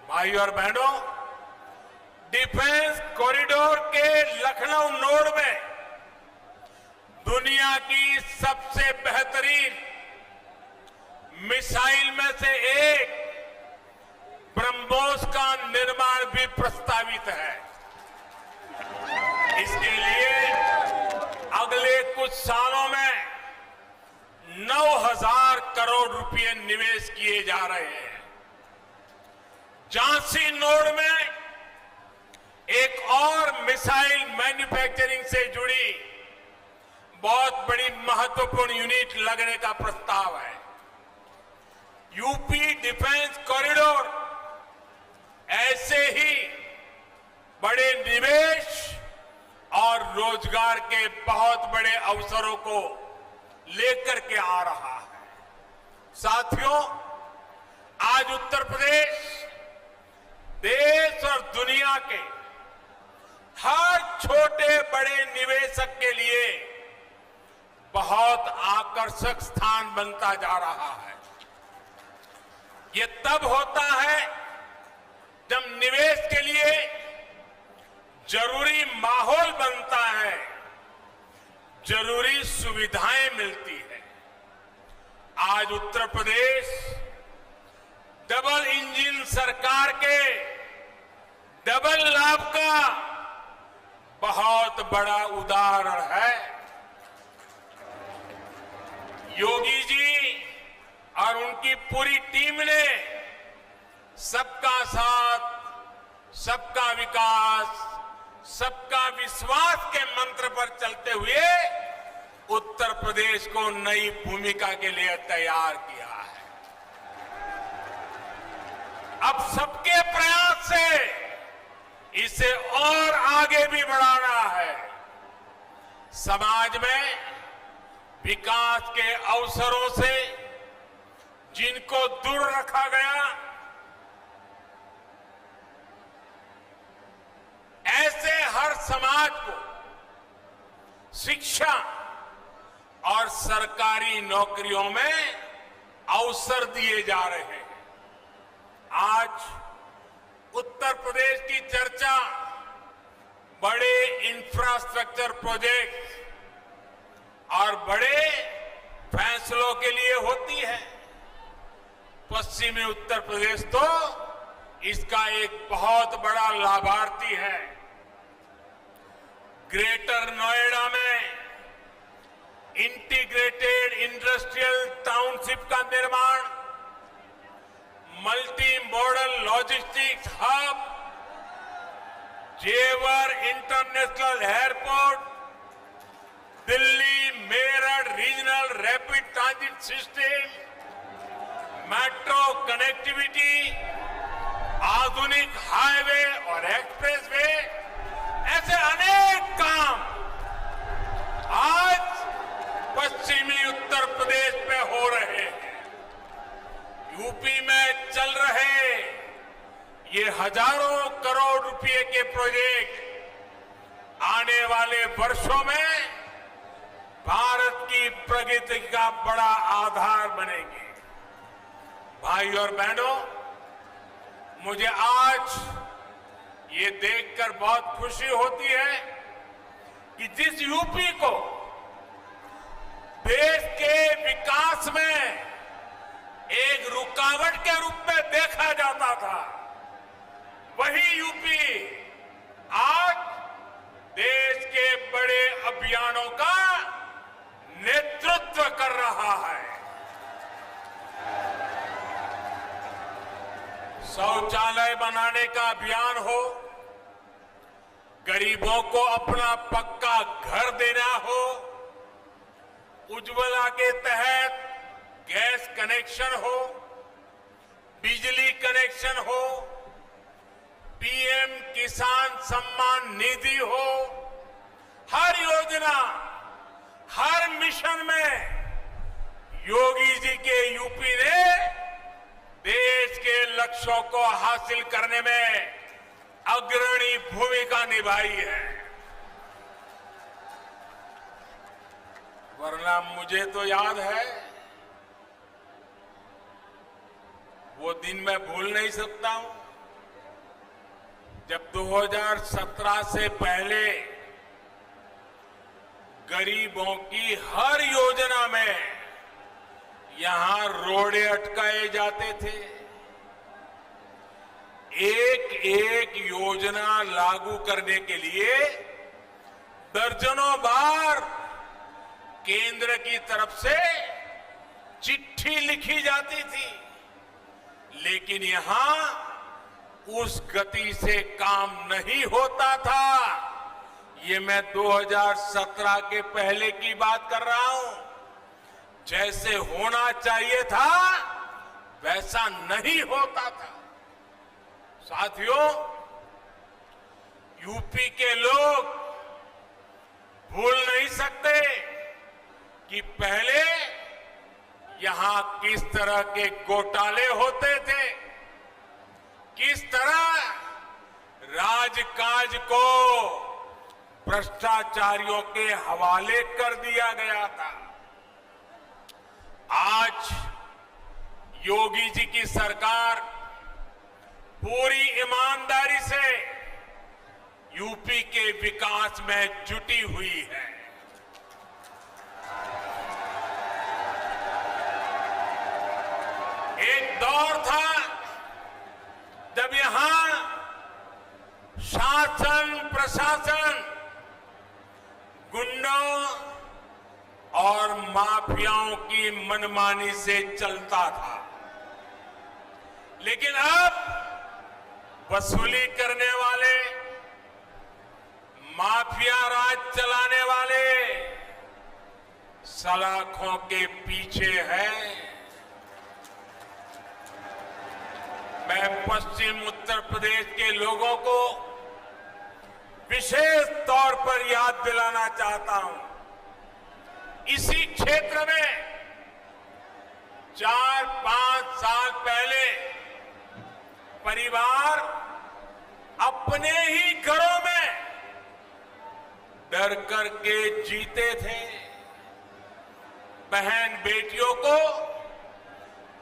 Speaker 15: भाइयों और बहनों, डिफेंस कॉरिडोर के लखनऊ नोड में दुनिया की सबसे बेहतरीन मिसाइल में से एक ब्रह्मोस का निर्माण भी प्रस्तावित है। इसके लिए अगले कुछ सालों में 9,000 करोड़ रुपए निवेश किए जा रहे हैं। झांसी नोड में एक और मिसाइल मैन्युफैक्चरिंग से जुड़ी बहुत बड़ी महत्वपूर्ण यूनिट लगने का प्रस्ताव है। यूपी डिफेंस कॉरिडोर ऐसे ही बड़े निवेश और रोजगार के बहुत बड़े अवसरों को लेकर के आ रहा है। साथियों, आज उत्तर प्रदेश देश और दुनिया के हर छोटे बड़े निवेशक के लिए बहुत आकर्षक स्थान बनता जा रहा है। ये तब होता है जब निवेश के लिए जरूरी माहौल बनता है, जरूरी सुविधाएं मिलती है। आज उत्तर प्रदेश डबल इंजन सरकार के डबल लाभ का बहुत बड़ा उदाहरण है। योगी जी और उनकी पूरी टीम ने सबका साथ, सबका विकास, सबका विश्वास के मंत्र पर चलते हुए उत्तर प्रदेश को नई भूमिका के लिए तैयार किया है। अब सबके प्रयास से इसे और आगे भी बढ़ाना है। समाज में विकास के अवसरों से जिनको दूर रखा गया, ऐसे हर समाज को शिक्षा और सरकारी नौकरियों में अवसर दिए जा रहे हैं। आज उत्तर प्रदेश की चर्चा बड़े इंफ्रास्ट्रक्चर प्रोजेक्ट और बड़े फैसलों के लिए होती है। पश्चिमी उत्तर प्रदेश तो इसका एक बहुत बड़ा लाभार्थी है। ग्रेटर नोएडा में इंटीग्रेटेड इंडस्ट्रियल टाउनशिप का निर्माण, मल्टी मॉडल लॉजिस्टिक्स हब, जेवर international airport, Delhi Meerut regional rapid transit system, metro connectivity, आधुनिक हाईवे और एक्सप्रेसवे, ऐसे अनेक काम आज पश्चिमी उत्तर प्रदेश में हो रहे हैं। यूपी में चल रहे ये हजारों करोड़ रुपए के प्रोजेक्ट आने वाले वर्षों में भारत की प्रगति का बड़ा आधार बनेंगे। भाई और बहनों, मुझे आज ये देखकर बहुत खुशी होती है कि जिस यूपी को देश के विकास में एक रुकावट के रूप में देखा जाता था, वही यूपी आज देश के बड़े अभियानों का नेतृत्व कर रहा है। शौचालय बनाने का अभियान हो, गरीबों को अपना पक्का घर देना हो, उज्ज्वला के तहत गैस कनेक्शन हो, बिजली कनेक्शन हो, पीएम किसान सम्मान निधि हो, हर योजना, हर मिशन में योगी जी के यूपी ने देश के लक्ष्यों को हासिल करने में अग्रणी भूमिका निभाई है। वरना मुझे तो याद है, वो दिन मैं भूल नहीं सकता हूं, जब 2017 से पहले गरीबों की हर योजना में यहां रोड़े अटकाए जाते थे। एक एक योजना लागू करने के लिए दर्जनों बार केंद्र की तरफ से चिट्ठी लिखी जाती थी, लेकिन यहां उस गति से काम नहीं होता था। ये मैं 2017 के पहले की बात कर रहा हूं। जैसे होना चाहिए था वैसा नहीं होता था। साथियों, यूपी के लोग भूल नहीं सकते कि पहले यहां किस तरह के घोटाले होते थे, किस तरह राजकाज को भ्रष्टाचारियों के हवाले कर दिया गया था। आज योगी जी की सरकार पूरी ईमानदारी से यूपी के विकास में जुटी हुई है। एक दौर था जब यहां शासन प्रशासन गुंडों और माफियाओं की मनमानी से चलता था, लेकिन अब वसूली करने वाले, माफिया राज चलाने वाले सलाखों के पीछे हैं। मैं पश्चिम उत्तर प्रदेश के लोगों को विशेष तौर पर याद दिलाना चाहता हूं। इसी क्षेत्र में 4-5 साल पहले परिवार अपने ही घरों में डर करके जीते थे। बहन बेटियों को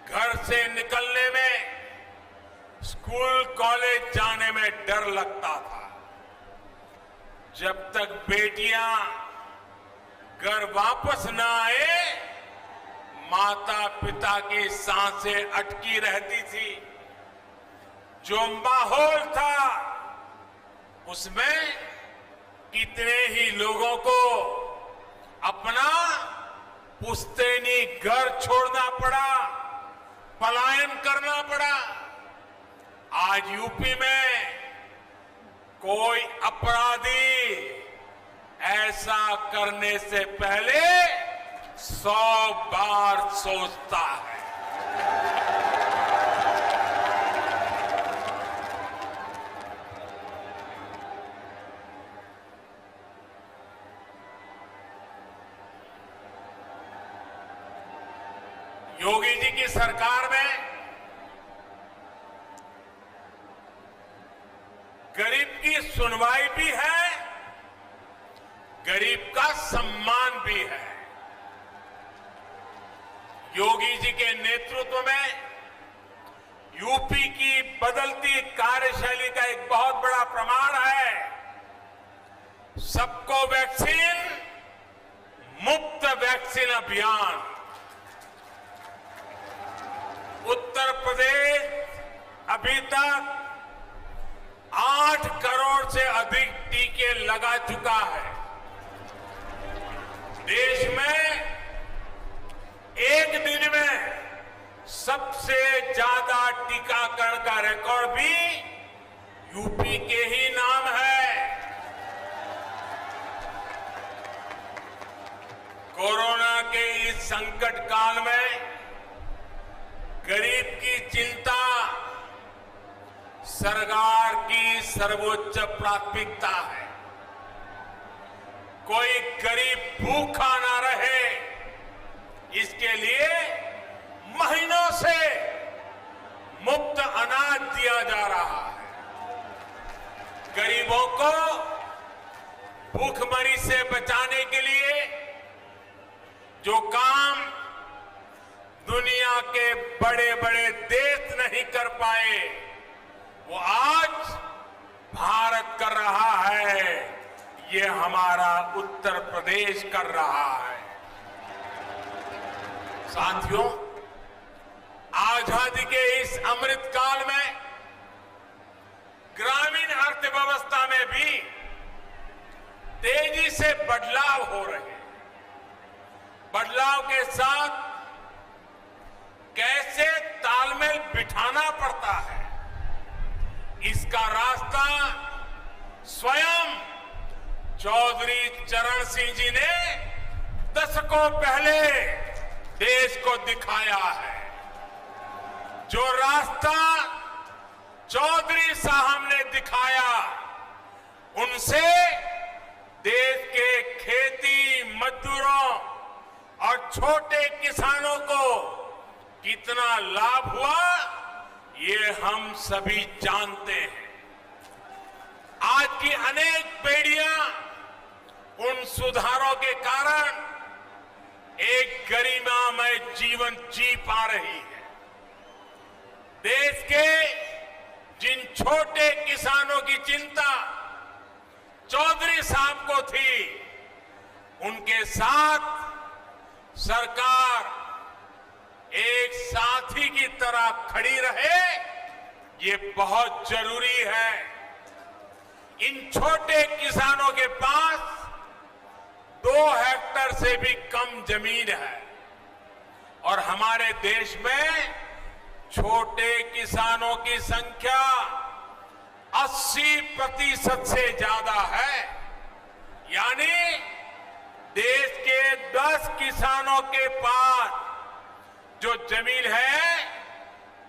Speaker 15: घर से निकलने में, स्कूल कॉलेज जाने में डर लगता था। जब तक बेटियां घर वापस न आए, माता पिता की सांसें अटकी रहती थी। जो माहौल था उसमें कितने ही लोगों को अपना पुश्तैनी घर छोड़ना पड़ा, पलायन करना पड़ा। आज यूपी में कोई अपराधी ऐसा करने से पहले 100 बार सोचता है। योगी जी की सरकार में गरीब की सुनवाई भी है, गरीब का सम्मान भी है। योगी जी के नेतृत्व में यूपी की बदलती कार्यशैली का एक बहुत बड़ा प्रमाण है सबको वैक्सीन, मुफ्त वैक्सीन अभियान। उत्तर प्रदेश अभी तक 8 करोड़ से अधिक टीके लगा चुका है। देश में एक दिन में सबसे ज्यादा टीकाकरण का रिकॉर्ड भी यूपी के ही नाम है। कोरोना के इस संकट काल में गरीब की चिंता सरकार की सर्वोच्च प्राथमिकता है। कोई गरीब भूखा ना रहे, इसके लिए महीनों से मुफ्त अनाज दिया जा रहा है। गरीबों को भूखमरी से बचाने के लिए जो काम दुनिया के बड़े बड़े देश नहीं कर पाए, वो आज भारत कर रहा है। ये हमारा उत्तर प्रदेश कर रहा है। साथियों, आजादी के इस अमृत काल में ग्रामीण अर्थव्यवस्था में भी तेजी से बदलाव हो रहे हैं। बदलाव के साथ कैसे तालमेल बिठाना पड़ता है, इसका रास्ता स्वयं चौधरी चरण सिंह जी ने दशकों पहले देश को दिखाया है। जो रास्ता चौधरी साहब ने दिखाया, उनसे देश के खेती मजदूरों और छोटे किसानों को कितना लाभ हुआ, ये हम सभी जानते हैं। आज की अनेक पीढ़ियां उन सुधारों के कारण एक गरिमामय जीवन जी पा रही है। देश के जिन छोटे किसानों की चिंता चौधरी साहब को थी, उनके साथ सरकार एक साथी की तरह खड़ी रहे, ये बहुत जरूरी है। इन छोटे किसानों के पास 2 हेक्टेयर से भी कम जमीन है और हमारे देश में छोटे किसानों की संख्या 80% से ज्यादा है। यानी देश के 10 किसानों के पास जो जमीन है,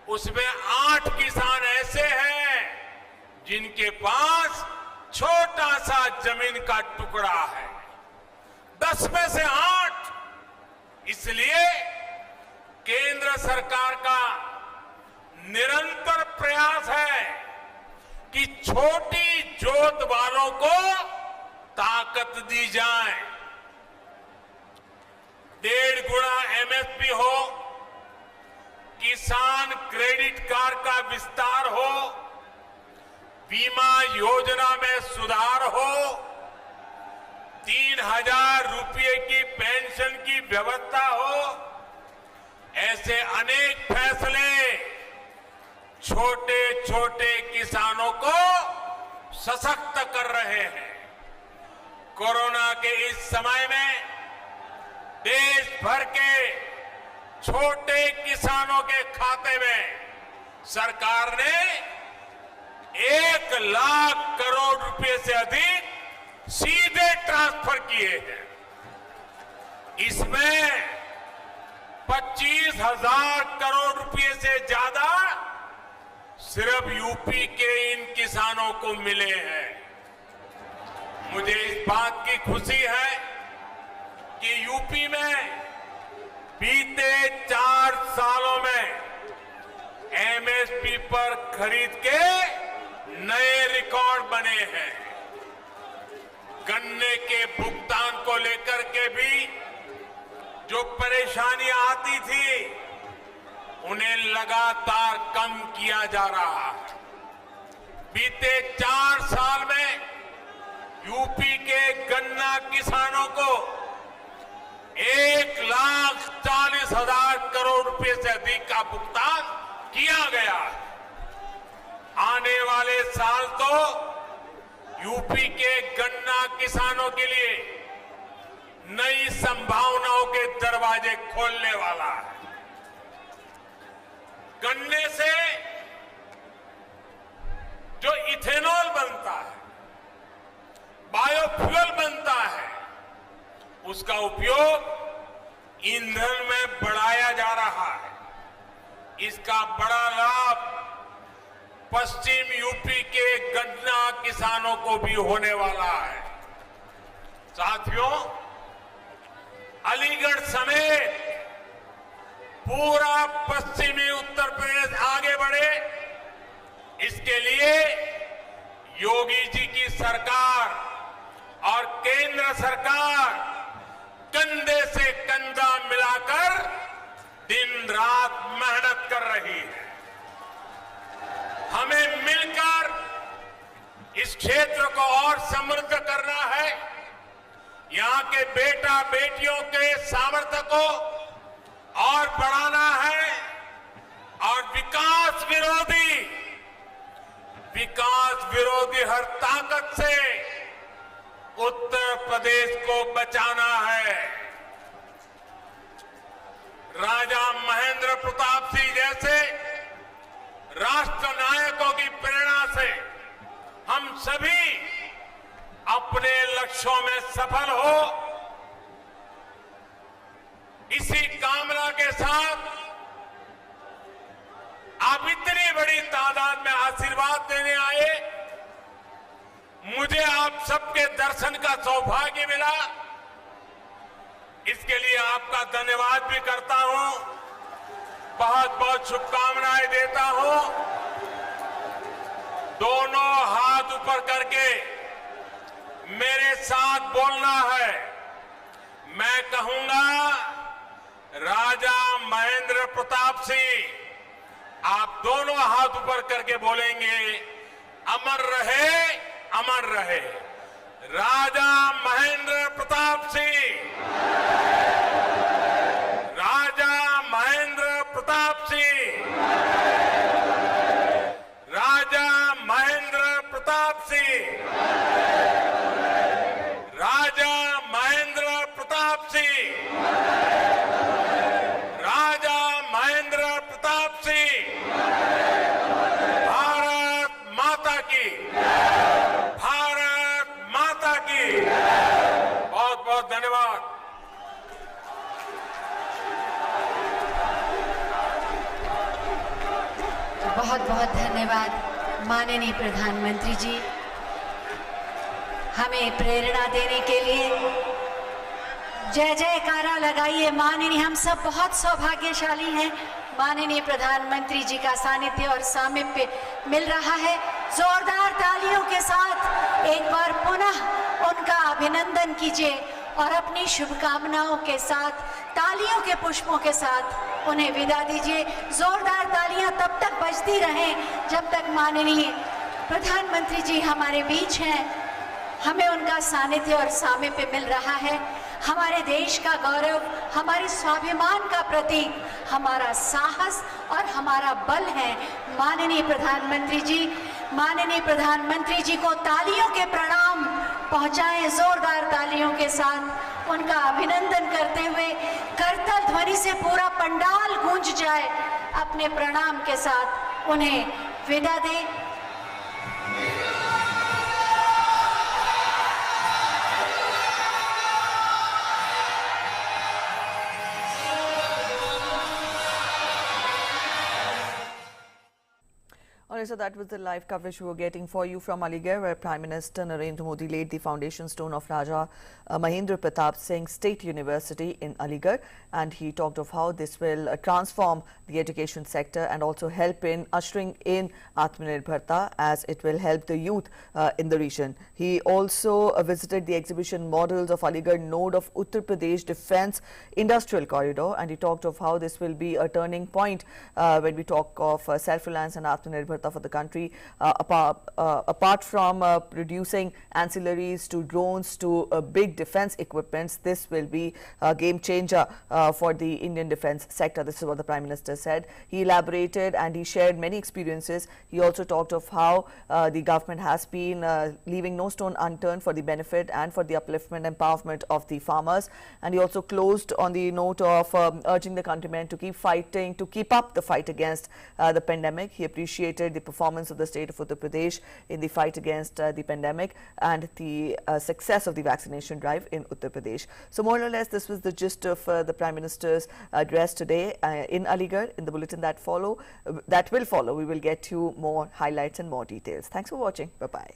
Speaker 15: उसमें 8 किसान ऐसे हैं जिनके पास छोटा सा जमीन का टुकड़ा है, 10 में से 8। इसलिए केंद्र सरकार का निरंतर प्रयास है कि छोटी जोत वालों को ताकत दी जाए। 1.5 गुना एमएसपी हो, किसान क्रेडिट कार्ड का विस्तार हो, बीमा योजना में सुधार हो, 3,000 रुपये की पेंशन की व्यवस्था हो, ऐसे अनेक फैसले छोटे छोटे किसानों को सशक्त कर रहे हैं। कोरोना के इस समय में देश भर के छोटे किसानों के खाते में सरकार ने 1 लाख करोड़ रुपए से अधिक सीधे ट्रांसफर किए हैं। इसमें 25,000 करोड़ रुपए से ज्यादा सिर्फ यूपी के इन किसानों को मिले हैं। मुझे इस बात की खुशी है कि यूपी में बीते 4 सालों में एमएसपी पर खरीद के नए रिकॉर्ड बने हैं। गन्ने के भुगतान को लेकर के भी जो परेशानियां आती थी, उन्हें लगातार कम किया जा रहा है। बीते 4 साल में यूपी के गन्ना किसानों को 1,40,000 करोड़ रुपए से अधिक का भुगतान किया गया। आने वाले साल तो यूपी के गन्ना किसानों के लिए नई संभावनाओं के दरवाजे खोलने वाला है। गन्ने से जो इथेनॉल बनता है, बायोफ्यूल बनता है, उसका उपयोग ईंधन में बढ़ाया जा रहा है। इसका बड़ा लाभ पश्चिम यूपी के गन्ना किसानों को भी होने वाला है। साथियों, अलीगढ़ समेत पूरा पश्चिमी उत्तर प्रदेश आगे बढ़े, इसके लिए योगी जी की सरकार और केंद्र सरकार कंधे से कंधा मिलाकर दिन रात मेहनत कर रही है। हमें मिलकर इस क्षेत्र को और समृद्ध करना है। यहां के बेटा बेटियों के सामर्थ्य को और बढ़ाना है और विकास विरोधी हर ताकत से उत्तर प्रदेश को बचाना है। राजा महेंद्र प्रताप सिंह जैसे राष्ट्र नायकों की प्रेरणा से हम सभी अपने लक्ष्यों में सफल हो, इसी कामना के साथ आप इतनी बड़ी तादाद में आशीर्वाद देने आए। मुझे आप सबके दर्शन का सौभाग्य मिला, इसके लिए आपका धन्यवाद भी करता हूं, बहुत बहुत शुभकामनाएं देता हूं। दोनों हाथ ऊपर करके मेरे साथ बोलना है। मैं कहूंगा, राजा महेंद्र प्रताप सिंह, आप दोनों हाथ ऊपर करके बोलेंगे, अमर रहे, अमर रहे। राजा महेंद्र प्रताप सिंह, राजा महेंद्र प्रताप सिंह, राजा महेंद्र प्रताप सिंह, राजा महेंद्र प्रताप सिंह, राजा महेंद्र प्रताप सिंह। भारत माता की, भारत माता की। बहुत बहुत धन्यवाद।
Speaker 10: बहुत बहुत धन्यवाद माननीय प्रधानमंत्री जी। हमें प्रेरणा देने के लिए जय जयकारा लगाइए। माननीय, हम सब बहुत सौभाग्यशाली हैं, माननीय प्रधानमंत्री जी का सानिध्य और सामीप्य मिल रहा है। जोरदार तालियों के साथ एक बार पुनः उनका अभिनंदन कीजिए और अपनी शुभकामनाओं के साथ, तालियों के पुष्पों के साथ उन्हें विदा दीजिए। जोरदार तालियां तब तक बजती रहें जब तक माननीय प्रधानमंत्री जी हमारे बीच हैं, हमें उनका सानिध्य और सामीप्य मिल रहा है। हमारे देश का गौरव, हमारे स्वाभिमान का प्रतीक, हमारा साहस और हमारा बल है माननीय प्रधानमंत्री जी। माननीय प्रधानमंत्री जी को तालियों के प्रणाम पहुंचाएं, जोरदार तालियों के साथ उनका अभिनंदन करते हुए करतल ध्वनि से पूरा पंडाल गूंज जाए। अपने प्रणाम के साथ उन्हें विदा दें।
Speaker 1: Alright, so that was the live coverage we were getting for you from Aligarh, where Prime Minister Narendra Modi laid the foundation stone of Raja Mahendra Pratap Singh State University in Aligarh, and he talked of how this will transform the education sector and also help in ushering in Atmanirbharta, as it will help the youth in the region. He also visited the exhibition models of Aligarh node of Uttar Pradesh Defence Industrial Corridor, and he talked of how this will be a turning point when we talk of self-reliance and Atmanirbharta for the country. Apart from producing ancillaries to drones to big defense equipments, this will be a game changer for the Indian defense sector. This is what the Prime Minister said. He elaborated and he shared many experiences. He also talked of how the government has been leaving no stone unturned for the benefit and for the upliftment and empowerment of the farmers. And he also closed on the note of urging the countrymen to keep fighting, to keep up the fight against the pandemic. He appreciated the performance of the state of Uttar Pradesh in the fight against the pandemic and the success of the vaccination drive in Uttar Pradesh. So more or less, this was the gist of the Prime Minister's address today in Aligarh. In the bulletin that will follow, we will get you more highlights and more details. Thanks for watching. Bye-bye.